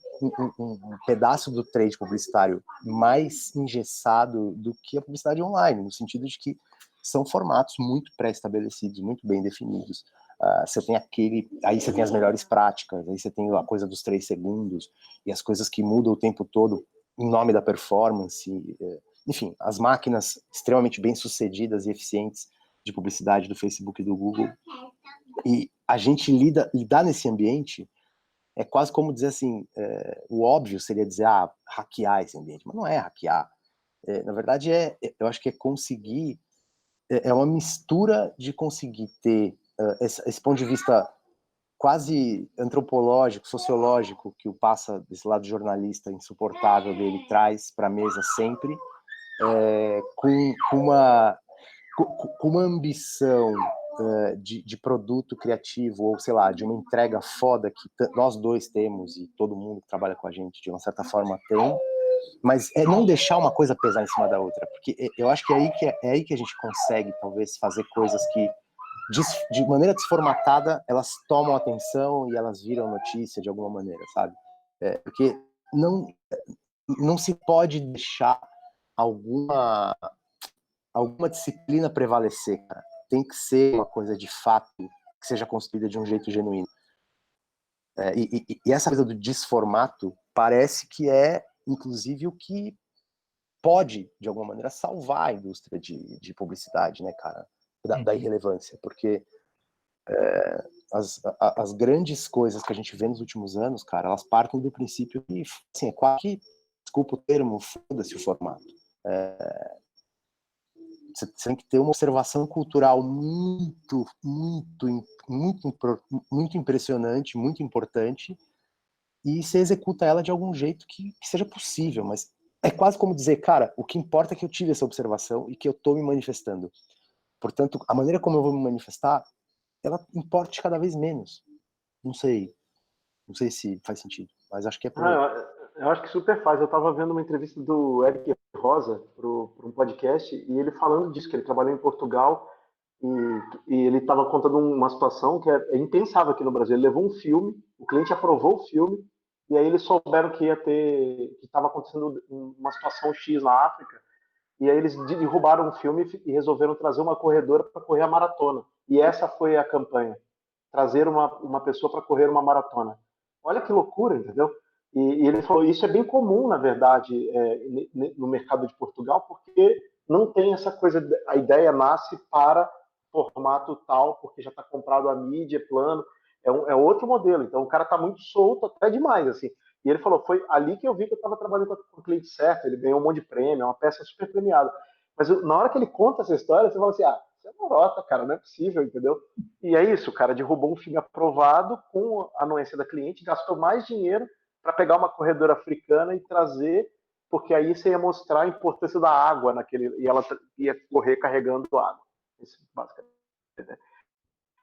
um pedaço do trade publicitário mais engessado do que a publicidade online, no sentido de que são formatos muito pré-estabelecidos, muito bem definidos. Você tem aí você tem as melhores práticas, aí você tem a coisa dos 3 segundos, e as coisas que mudam o tempo todo em nome da performance, enfim, as máquinas extremamente bem sucedidas e eficientes de publicidade do Facebook e do Google. E a gente lidar nesse ambiente é quase como dizer assim, o óbvio seria dizer, hackear esse ambiente, mas não é hackear. Na verdade, eu acho que é conseguir, é uma mistura de conseguir ter esse ponto de vista quase antropológico, sociológico, que o passa desse lado jornalista insuportável dele traz para a mesa sempre, com uma ambição de produto criativo, ou sei lá, de uma entrega foda que nós dois temos e todo mundo que trabalha com a gente de uma certa forma tem, mas é não deixar uma coisa pesar em cima da outra, porque eu acho que é aí que a gente consegue talvez fazer coisas que de maneira desformatada, elas tomam atenção e elas viram notícia de alguma maneira, sabe? Porque não se pode deixar alguma disciplina prevalecer, cara. Tem que ser uma coisa de fato que seja construída de um jeito genuíno. E essa coisa do desformato parece que é, inclusive, o que pode, de alguma maneira, salvar a indústria de publicidade, né, cara? Da irrelevância, porque as grandes coisas que a gente vê nos últimos anos, cara, elas partem do princípio que, assim, é quase que, desculpa o termo, foda-se o formato. Você tem que ter uma observação cultural muito, muito, muito, muito impressionante, muito importante, e você executa ela de algum jeito que seja possível, mas é quase como dizer, cara, o que importa é que eu tive essa observação e que eu estou me manifestando. Portanto, a maneira como eu vou me manifestar, ela importa cada vez menos. Não sei se faz sentido, mas acho que é por aí. Eu acho que super faz. Eu estava vendo uma entrevista do Eric Rosa para um podcast e ele falando disso, que ele trabalhou em Portugal e ele estava contando uma situação que é impensável aqui no Brasil. Ele levou um filme, o cliente aprovou o filme e aí eles souberam que estava acontecendo uma situação X na África e aí eles derrubaram o filme e resolveram trazer uma corredora para correr a maratona. E essa foi a campanha, trazer uma pessoa para correr uma maratona. Olha que loucura, entendeu? E ele falou, isso é bem comum, na verdade, no mercado de Portugal, porque não tem essa coisa, a ideia nasce para formato tal, porque já está comprado a mídia, plano, é outro modelo. Então o cara está muito solto, até demais, assim. E ele falou, foi ali que eu vi que eu estava trabalhando com o cliente certo, ele ganhou um monte de prêmio, é uma peça super premiada. Mas na hora que ele conta essa história, você fala assim, você é morota, cara, não é possível, entendeu? E é isso, o cara derrubou um filme aprovado com a anuência da cliente, gastou mais dinheiro para pegar uma corredora africana e trazer, porque aí você ia mostrar a importância da água naquele, e ela ia correr carregando água. Isso, basicamente.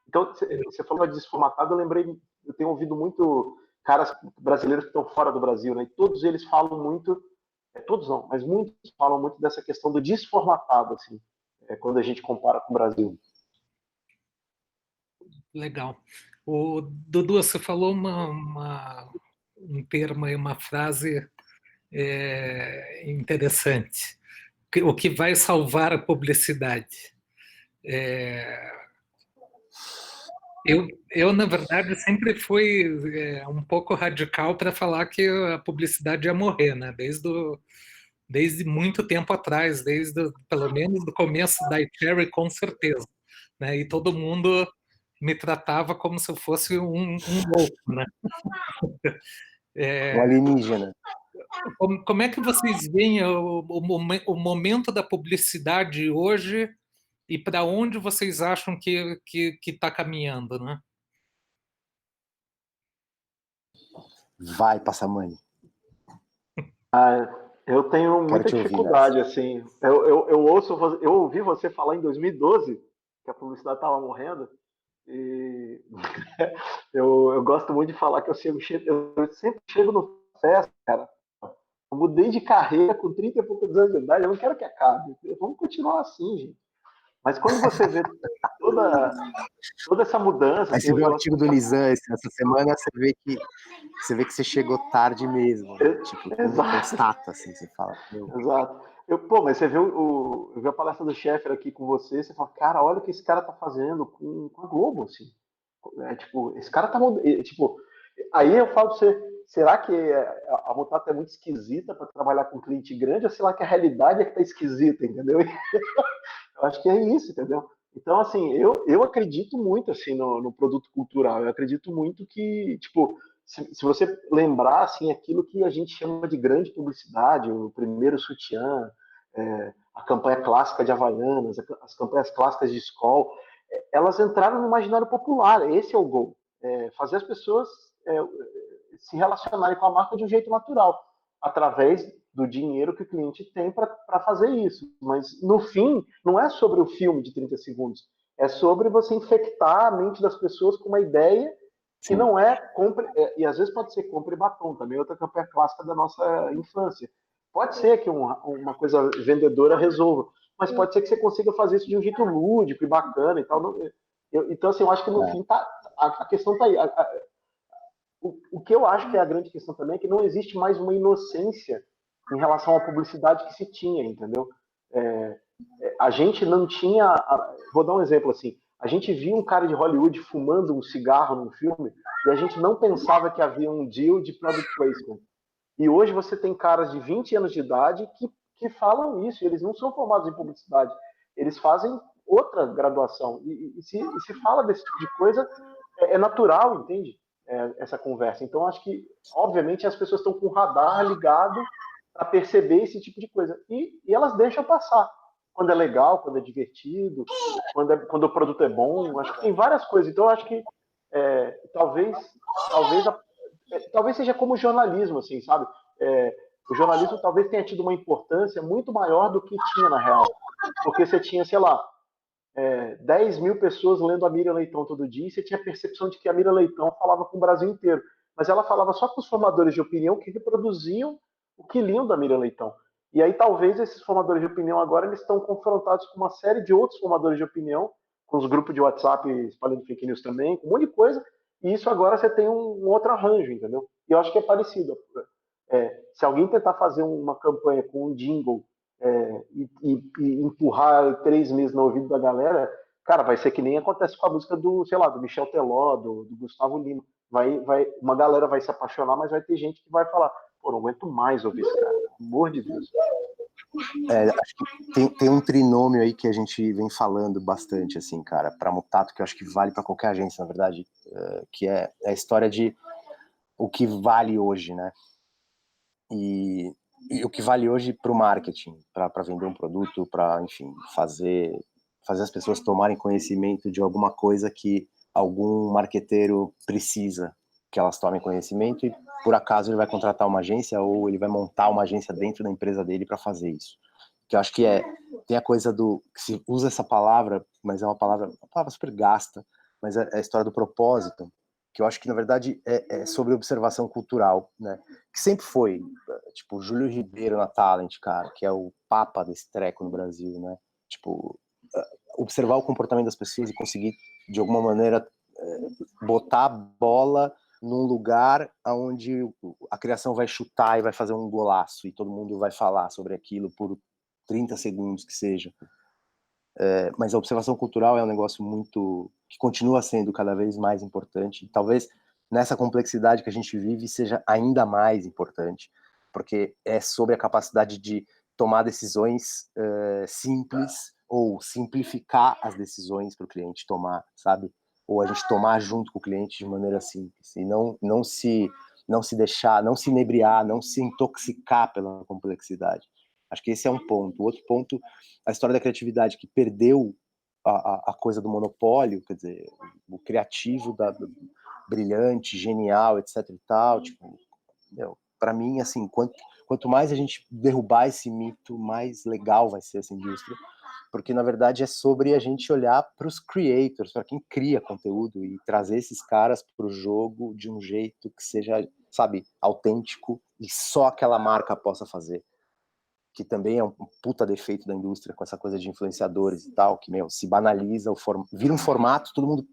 Então, você falou de desformatado, eu lembrei, eu tenho ouvido muito caras brasileiros que estão fora do Brasil, né? E todos eles falam muito, todos não, mas muitos falam muito dessa questão do desformatado, assim, quando a gente compara com o Brasil. Legal. O Dudu, você falou um termo aí, uma frase interessante. O que vai salvar a publicidade? Eu, na verdade, sempre fui um pouco radical para falar que a publicidade ia morrer, né? Desde muito tempo atrás, pelo menos do começo da iCherry, com certeza. Né? E todo mundo me tratava como se eu fosse um louco, né? Um alienígena. Como é que vocês veem o momento da publicidade hoje e para onde vocês acham que está caminhando, né? Vai, Passamani. Eu tenho muita dificuldade, assim. Eu ouvi você falar em 2012 que a publicidade estava morrendo. E eu gosto muito de falar que eu sempre chego no festa, cara. Eu mudei de carreira com 30 e poucos anos de idade, eu não quero que acabe. Vamos continuar assim, gente. Mas quando você vê toda essa mudança. Aí você vê o artigo do Nizam essa semana, você vê que você chegou tarde mesmo. Né? Tipo, todo mundo constata, assim, você fala. Meu. Exato. Mas você viu eu vi a palestra do Sheffer aqui com você fala, cara, olha o que esse cara tá fazendo com a Globo, assim. Tipo, esse cara tá mudando. Tipo, aí eu falo pra você, será que a Mutata é muito esquisita para trabalhar com cliente grande, ou será que a realidade é que tá esquisita, entendeu? Eu acho que é isso, entendeu? Então, assim, eu acredito muito, assim, no produto cultural. Eu acredito muito que, tipo, se você lembrar, assim, aquilo que a gente chama de grande publicidade, o primeiro sutiã, a campanha clássica de Havaianas, as campanhas clássicas de Skol, elas entraram no imaginário popular. Esse é o gol. Fazer as pessoas se relacionarem com a marca de um jeito natural, através do dinheiro que o cliente tem para fazer isso. Mas, no fim, não é sobre o filme de 30 segundos. É sobre você infectar a mente das pessoas com uma ideia que não e às vezes pode ser compra e batom, também outra campanha clássica da nossa infância. Pode ser que uma coisa vendedora resolva, mas pode ser que você consiga fazer isso de um jeito lúdico e bacana e tal. Então, assim, eu acho que no fim a questão está aí. O que eu acho que é a grande questão também é que não existe mais uma inocência em relação à publicidade que se tinha, entendeu? A gente não tinha. Vou dar um exemplo assim. A gente via um cara de Hollywood fumando um cigarro num filme e a gente não pensava que havia um deal de product placement. E hoje você tem caras de 20 anos de idade que falam isso, e eles não são formados em publicidade. Eles fazem outra graduação. E se fala desse tipo de coisa, é natural, entende? Essa conversa. Então, acho que, obviamente, as pessoas estão com o radar ligado para perceber esse tipo de coisa. E elas deixam passar. Quando é legal, quando é divertido, quando o produto é bom. Acho que tem várias coisas. Então, acho que talvez seja como o jornalismo, assim, sabe? O jornalismo talvez tenha tido uma importância muito maior do que tinha na real. Porque você tinha, sei lá, 10 mil pessoas lendo a Miriam Leitão todo dia e você tinha a percepção de que a Miriam Leitão falava com o Brasil inteiro. Mas ela falava só com os formadores de opinião que reproduziam o que liam da Miriam Leitão. E aí talvez esses formadores de opinião agora eles estão confrontados com uma série de outros formadores de opinião, com os grupos de WhatsApp espalhando fake news também, com um monte de coisa, e isso agora você tem um outro arranjo, entendeu? E eu acho que é parecido. Se alguém tentar fazer uma campanha com um jingle e empurrar 3 meses no ouvido da galera, cara, vai ser que nem acontece com a música do, sei lá, do Michel Teló, do Gustavo Lima. Uma galera vai se apaixonar, mas vai ter gente que vai falar, pô, não aguento mais ouvir esse cara, pelo amor de Deus. Acho que tem um trinômio aí que a gente vem falando bastante, assim, cara, para Mutato, que eu acho que vale para qualquer agência, na verdade, que é a história de o que vale hoje, né? E o que vale hoje para o marketing, para vender um produto, para, enfim, fazer as pessoas tomarem conhecimento de alguma coisa que algum marqueteiro precisa que elas tomem conhecimento e, por acaso, ele vai contratar uma agência ou ele vai montar uma agência dentro da empresa dele para fazer isso. Que eu acho que tem a coisa que se usa essa palavra, mas é uma palavra super gasta, mas é a história do propósito, que eu acho que, na verdade, é sobre observação cultural, né? Que sempre foi, tipo, Júlio Ribeiro na Talent, cara, que é o papa desse treco no Brasil, né? Tipo, observar o comportamento das pessoas e conseguir, de alguma maneira, botar a bola num lugar onde a criação vai chutar e vai fazer um golaço, e todo mundo vai falar sobre aquilo por 30 segundos que seja. Mas a observação cultural é um negócio que continua sendo cada vez mais importante, e talvez nessa complexidade que a gente vive seja ainda mais importante, porque é sobre a capacidade de tomar decisões simples, ou simplificar as decisões para o cliente tomar, sabe? Ou a gente tomar junto com o cliente de maneira simples, e não se deixar, não se inebriar, não se intoxicar pela complexidade. Acho que esse é um ponto. O outro ponto, a história da criatividade, que perdeu a coisa do monopólio, quer dizer, o criativo, brilhante, genial, etc e tal, tipo, para mim, assim, quanto mais a gente derrubar esse mito, mais legal vai ser essa indústria, porque, na verdade, é sobre a gente olhar para os creators, para quem cria conteúdo, e trazer esses caras para o jogo de um jeito que seja, sabe, autêntico, e só aquela marca possa fazer, que também é um puta defeito da indústria, com essa coisa de influenciadores e tal, que, se banaliza, vira um formato, todo mundo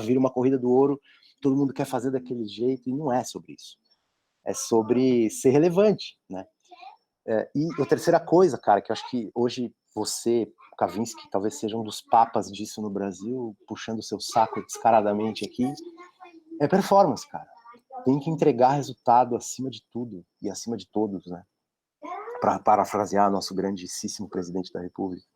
vira uma corrida do ouro, todo mundo quer fazer daquele jeito, e não é sobre isso. É sobre ser relevante, né? E a terceira coisa, cara, que eu acho que hoje você, Kavinsky, talvez seja um dos papas disso no Brasil, puxando o seu saco descaradamente aqui, é performance, cara. Tem que entregar resultado acima de tudo e acima de todos, né? Para parafrasear nosso grandíssimo presidente da República.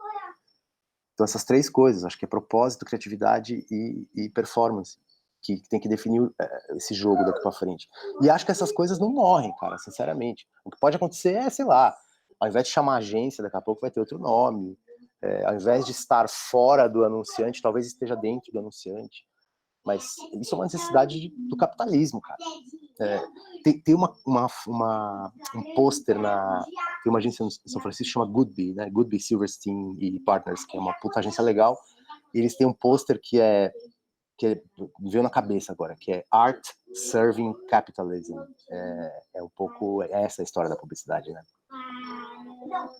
Então, essas três coisas, acho que é propósito, criatividade e performance, que tem que definir esse jogo daqui para frente. E acho que essas coisas não morrem, cara, sinceramente. O que pode acontecer é, sei lá, ao invés de chamar agência, daqui a pouco vai ter outro nome. Ao invés de estar fora do anunciante, talvez esteja dentro do anunciante. Mas isso é uma necessidade do capitalismo, cara. Tem um pôster tem uma agência em São Francisco que chama Goodby, né? Goodby, Silverstein e Partners, que é uma puta agência legal. E eles têm um pôster que me veio na cabeça agora, que é Art Serving Capitalism. É um pouco essa a história da publicidade, né?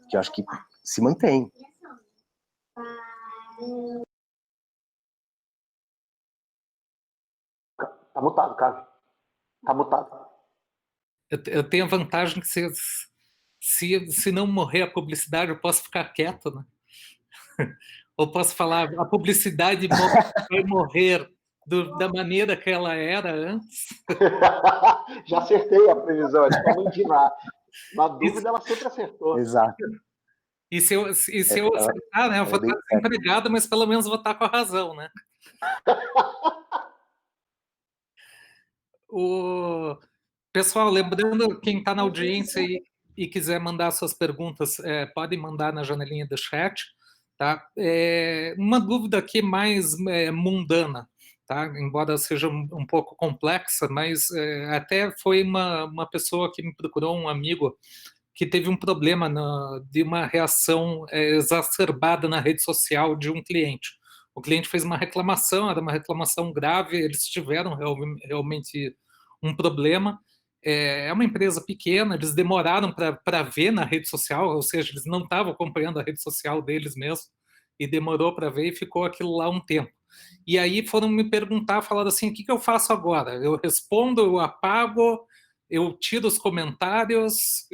Que eu acho que se mantém. Tá mutado, cara. Tá mutado. Eu tenho a vantagem que se não morrer a publicidade, eu posso ficar quieto, né? Ou posso falar, a publicidade vai morrer da maneira que ela era antes. Já acertei a previsão, é tipo a mãe de Ná. Na dúvida, ela sempre acertou. Exato. E se eu acertar, né? Eu vou estar desempregado, mas pelo menos vou estar com a razão, né? Pessoal, lembrando, quem está na audiência e quiser mandar suas perguntas, podem mandar na janelinha do chat. Tá? Uma dúvida aqui mais mundana, tá? Embora seja um pouco complexa, mas até foi uma pessoa que me procurou, um amigo, que teve um problema de uma reação exacerbada na rede social de um cliente. O cliente fez uma reclamação, era uma reclamação grave, eles tiveram realmente um problema. É uma empresa pequena, eles demoraram para ver na rede social, ou seja, eles não estavam acompanhando a rede social deles mesmo, e demorou para ver e ficou aquilo lá um tempo. E aí foram me perguntar, falaram assim, o que eu faço agora? Eu respondo, eu apago, eu tiro os comentários,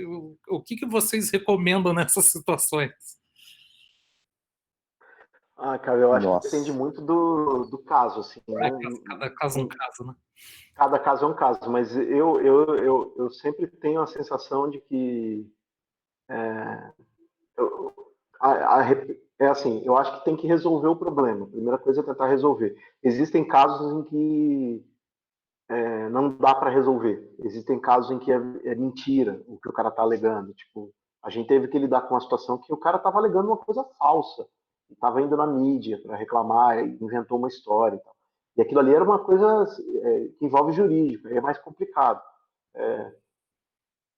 o que vocês recomendam nessas situações? Cara, eu acho que Nossa. depende muito do caso, assim. Cada caso é um caso, né? Cada caso é um caso, mas eu sempre tenho a sensação de que é assim, eu acho que tem que resolver o problema. A primeira coisa é tentar resolver. Existem casos em que não dá para resolver. Existem casos em que é mentira o que o cara está alegando. Tipo, a gente teve que lidar com uma situação que o cara estava alegando uma coisa falsa. Estava indo na mídia para reclamar, inventou uma história e tal. E aquilo ali era uma coisa que envolve jurídico, é mais complicado.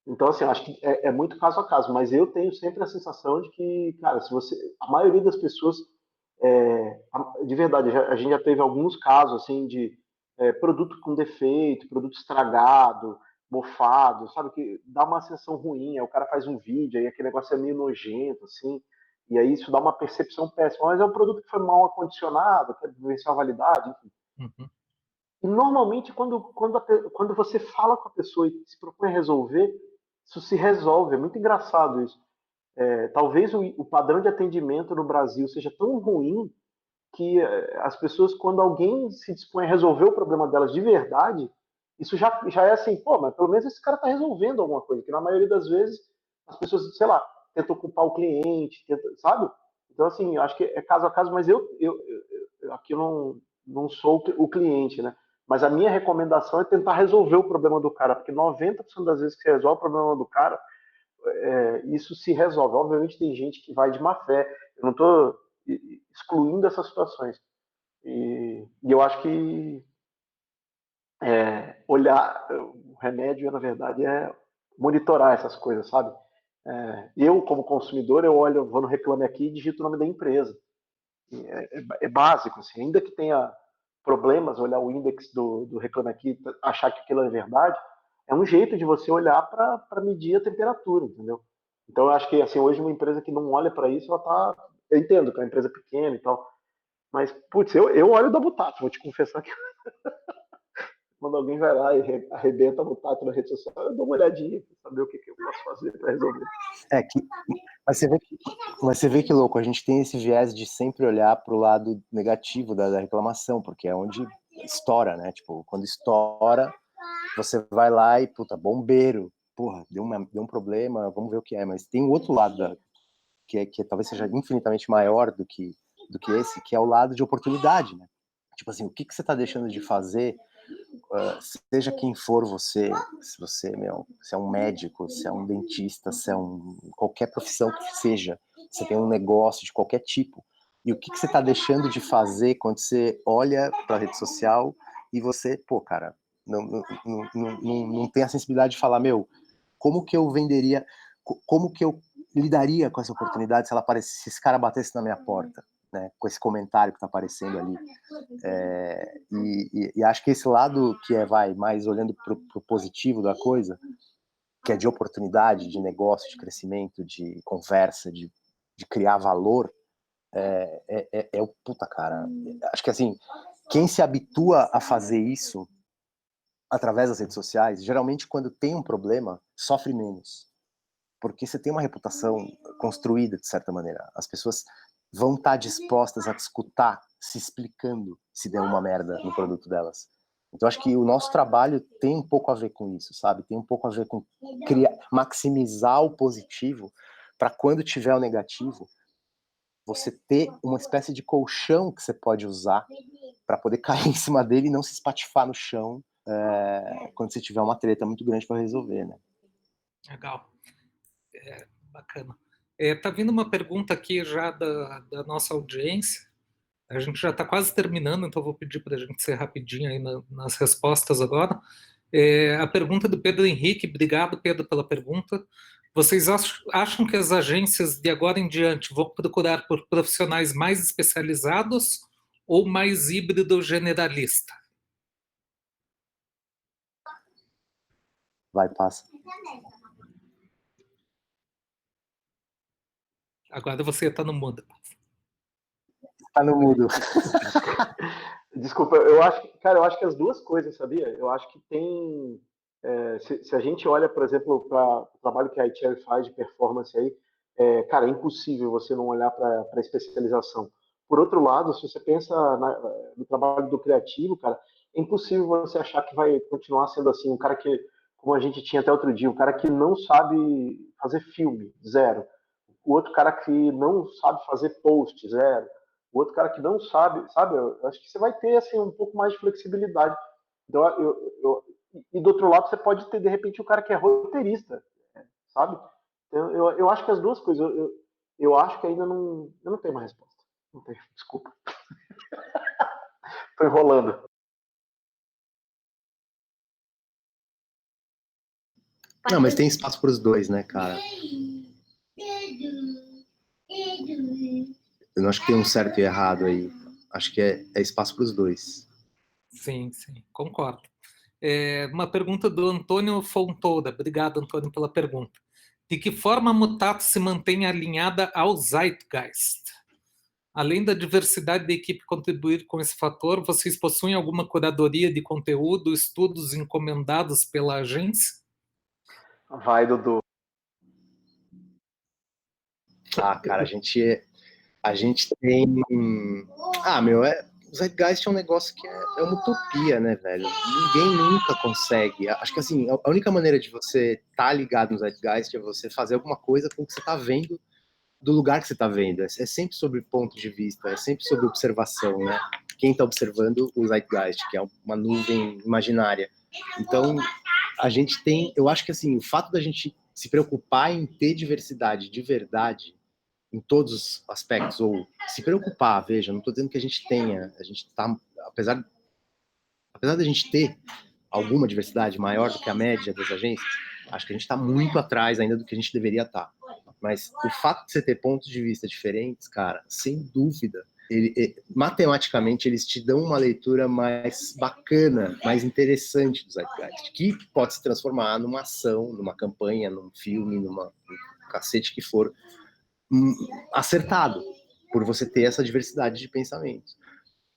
Então, assim, acho que é muito caso a caso, mas eu tenho sempre a sensação de que, cara, se você. A maioria das pessoas. De verdade, a gente já teve alguns casos, assim, de produto com defeito, produto estragado, mofado, sabe? Que dá uma sensação ruim. Aí o cara faz um vídeo, aí aquele negócio é meio nojento, assim, e aí isso dá uma percepção péssima. Mas é um produto que foi mal acondicionado, quer vencer a validade, enfim. Uhum. E normalmente, quando você fala com a pessoa e se propõe a resolver, isso se resolve. É muito engraçado isso. talvez o padrão de atendimento no Brasil seja tão ruim que as pessoas, quando alguém se dispõe a resolver o problema delas de verdade, isso já é assim, pô, mas pelo menos esse cara está resolvendo alguma coisa, que na maioria das vezes as pessoas, sei lá, tentam culpar o cliente, sabe? Então, assim, eu acho que é caso a caso, mas eu aqui não sou o cliente, né? Mas a minha recomendação é tentar resolver o problema do cara, porque 90% das vezes que você resolve o problema do cara, isso se resolve. Obviamente tem gente que vai de má fé, eu não estou excluindo essas situações. E eu acho que olhar, o remédio, na verdade, é monitorar essas coisas, sabe? Eu, como consumidor, eu olho, vou no Reclame Aqui e digito o nome da empresa. É básico, assim, ainda que tenha problemas, olhar o índice do Reclame Aqui, achar que aquilo é verdade, é um jeito de você olhar para medir a temperatura, entendeu? Então, eu acho que, assim, hoje uma empresa que não olha para isso, ela tá... Eu entendo que é uma empresa pequena e tal, mas, putz, eu olho da Mutato, vou te confessar que quando alguém vai lá e arrebenta a Mutato na rede social, eu dou uma olhadinha para saber o que eu posso fazer para resolver. Mas você vê que louco, a gente tem esse viés de sempre olhar para o lado negativo da reclamação, porque é onde estoura, né? Tipo, quando estoura, você vai lá e, puta, bombeiro, porra, deu um problema, vamos ver o que é. Mas tem o outro lado, que talvez seja infinitamente maior do que esse, que é o lado de oportunidade, né? Tipo assim, o que você está deixando de fazer, seja quem for você, se você é um médico, se é um dentista, se é qualquer profissão que seja, você tem um negócio de qualquer tipo, e o que você está deixando de fazer quando você olha para a rede social e você, pô, cara, não tem a sensibilidade de falar, como que eu venderia, como que eu lidaria com essa oportunidade se esse cara batesse na minha porta, né, com esse comentário que está aparecendo ali. E acho que esse lado que vai mais olhando para o positivo da coisa, que é de oportunidade, de negócio, de crescimento, de conversa, de criar valor, é o puta, cara. Acho que assim, quem se habitua a fazer isso através das redes sociais, geralmente quando tem um problema, sofre menos. Porque você tem uma reputação construída, de certa maneira. As pessoas vão estar dispostas a te escutar se explicando se der uma merda no produto delas. Então, acho que o nosso trabalho tem um pouco a ver com isso, sabe? Tem um pouco a ver com maximizar o positivo para quando tiver o negativo, você ter uma espécie de colchão que você pode usar para poder cair em cima dele e não se espatifar no chão quando você tiver uma treta muito grande para resolver, né? Legal. Bacana. Tá vindo uma pergunta aqui já da nossa audiência. A gente já está quase terminando, então vou pedir para a gente ser rapidinho aí nas respostas agora. A pergunta do Pedro Henrique, obrigado, Pedro, pela pergunta. Vocês acham que as agências de agora em diante vão procurar por profissionais mais especializados ou mais híbrido generalista? Vai, passa. Agora você está no mudo. Tá no mudo. Desculpa, eu acho que as duas coisas, sabia? Eu acho que tem. Se a gente olha, por exemplo, para o trabalho que a iCherry faz de performance aí, cara, é impossível você não olhar para a especialização. Por outro lado, se você pensa no trabalho do criativo, cara, é impossível você achar que vai continuar sendo assim, um cara que, como a gente tinha até outro dia, um cara que não sabe fazer filme, zero. O outro cara que não sabe fazer post, zero. O outro cara que não sabe, eu acho que você vai ter assim, um pouco mais de flexibilidade. Então, e do outro lado, você pode ter, de repente, um cara que é roteirista, sabe? Então, eu acho que as duas coisas, eu acho que ainda não. Eu não tenho uma resposta. Não tenho, desculpa. Estou enrolando. Não, mas tem espaço para os dois, né, cara? Eu não acho que tem um certo e errado aí. Acho que é espaço para os dois. Sim, concordo. Uma pergunta do Antônio Fontoura. Obrigado, Antônio, pela pergunta. De que forma a Mutato se mantém alinhada ao Zeitgeist? Além da diversidade da equipe contribuir com esse fator, vocês possuem alguma curadoria de conteúdo, estudos encomendados pela agência? Vai, Dudu. Cara, a gente tem... o Zeitgeist é um negócio que é uma utopia, né, velho? Ninguém nunca consegue. Acho que, assim, a única maneira de você estar ligado no Zeitgeist é você fazer alguma coisa com o que você está vendo do lugar que você está vendo. É sempre sobre ponto de vista, é sempre sobre observação, né? Quem está observando o Zeitgeist, que é uma nuvem imaginária. Então, a gente tem... Eu acho que, assim, o fato da gente se preocupar em ter diversidade de verdade em todos os aspectos, ou se preocupar, veja, não estou dizendo que a gente tenha, a gente está, apesar da gente ter alguma diversidade maior do que a média das agências, acho que a gente está muito atrás ainda do que a gente deveria estar. Mas o fato de você ter pontos de vista diferentes, cara, sem dúvida, matematicamente eles te dão uma leitura mais bacana, mais interessante do Zeitgeist, que pode se transformar numa ação, numa campanha, num filme, num cacete que for, acertado, por você ter essa diversidade de pensamentos.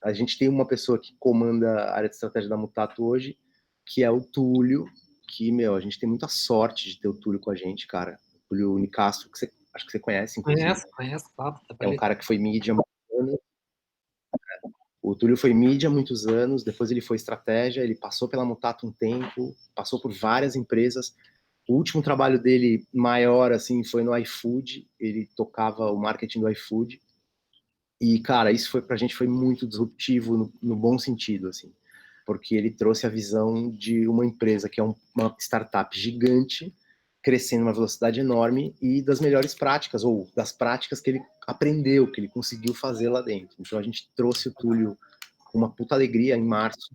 A gente tem uma pessoa que comanda a área de estratégia da Mutato hoje, que é o Túlio, que, a gente tem muita sorte de ter o Túlio com a gente, cara. O Túlio Nicastro, que acho que você conhece, inclusive. Conheço, claro. É um cara que foi mídia há muitos anos. O Túlio foi mídia há muitos anos, depois ele foi estratégia, ele passou pela Mutato um tempo, passou por várias empresas. O último trabalho dele maior, assim, foi no iFood. Ele tocava o marketing do iFood. E, cara, isso pra gente foi muito disruptivo no bom sentido, assim. Porque ele trouxe a visão de uma empresa que é uma startup gigante, crescendo uma velocidade enorme e das melhores práticas, ou das práticas que ele aprendeu, que ele conseguiu fazer lá dentro. Então a gente trouxe o Túlio com uma puta alegria em março.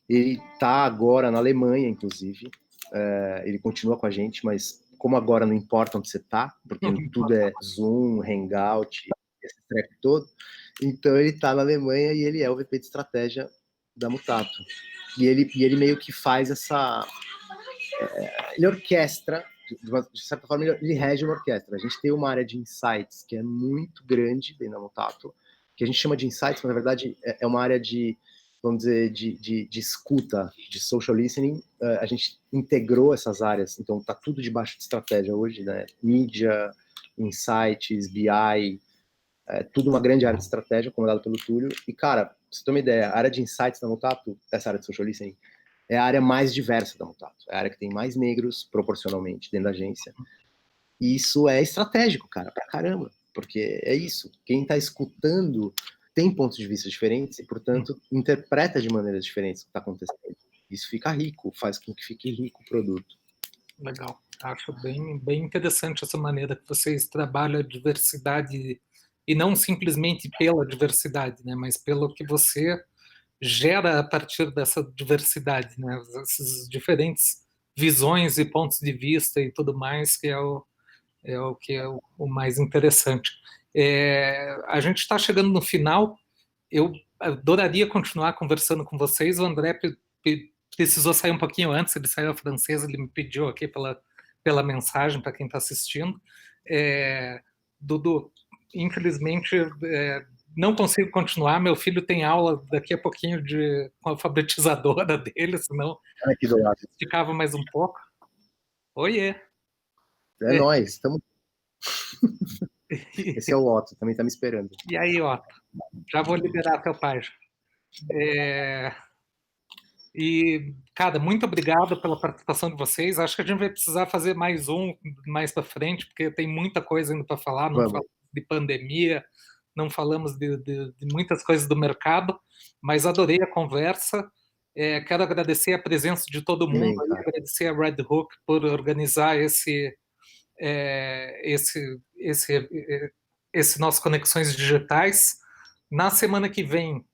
Ele tá agora na Alemanha, inclusive. Ele continua com a gente, mas como agora não importa onde você tá, porque tudo é Zoom, Hangout, esse treco todo, então ele tá na Alemanha e ele é o VP de estratégia da Mutato. E ele meio que faz essa... ele orquestra, de certa forma, ele rege uma orquestra. A gente tem uma área de insights que é muito grande dentro da Mutato, que a gente chama de insights, mas na verdade é uma área de, vamos dizer, de escuta, de social listening. A gente integrou essas áreas, então tá tudo debaixo de estratégia hoje, né? Mídia, insights, BI, tudo uma grande área de estratégia, comandada pelo Túlio. E, cara, pra você ter uma ideia, a área de insights da Mutato, essa área de social listening, é a área mais diversa da Mutato. É a área que tem mais negros, proporcionalmente, dentro da agência. E isso é estratégico, cara, pra caramba. Porque é isso. Quem tá escutando tem pontos de vista diferentes e, portanto, interpreta de maneiras diferentes o que tá acontecendo. Isso fica rico, faz com que fique rico o produto. Legal. Acho bem interessante essa maneira que vocês trabalham a diversidade, e não simplesmente pela diversidade, né, mas pelo que você gera a partir dessa diversidade, né, essas diferentes visões e pontos de vista e tudo mais, que é o que é o mais interessante. A gente está chegando no final. Eu adoraria continuar conversando com vocês. O André precisou sair um pouquinho antes, ele saiu a francesa, ele me pediu aqui pela mensagem para quem está assistindo. Dudu, infelizmente, não consigo continuar. Meu filho tem aula daqui a pouquinho com a alfabetizadora dele, senão aqui do lado. Ficava mais um pouco. Oiê! É nóis, estamos... Esse é o Otto, também está me esperando. E aí, Otto? Já vou liberar teu pai. E, cara, muito obrigado pela participação de vocês. Acho que a gente vai precisar fazer mais um mais para frente, porque tem muita coisa ainda para falar. Não falamos de pandemia, não falamos de muitas coisas do mercado, mas adorei a conversa. Quero agradecer a presença de todo mundo, agradecer a Red Hook por organizar esse nosso Conexões Digitais. Na semana que vem,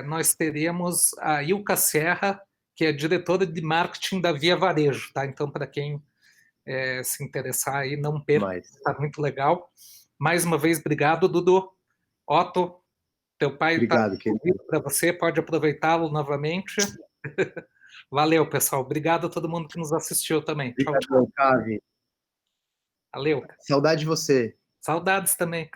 nós teremos a Ilka Serra, que é diretora de marketing da Via Varejo, tá? Então, para quem se interessar aí, não perca, está muito legal. Mais uma vez, obrigado, Dudu. Otto, teu pai está para você, pode aproveitá-lo novamente. Valeu, pessoal. Obrigado a todo mundo que nos assistiu também. Obrigado, tchau, tchau. Valeu. Saudade de você. Saudades também.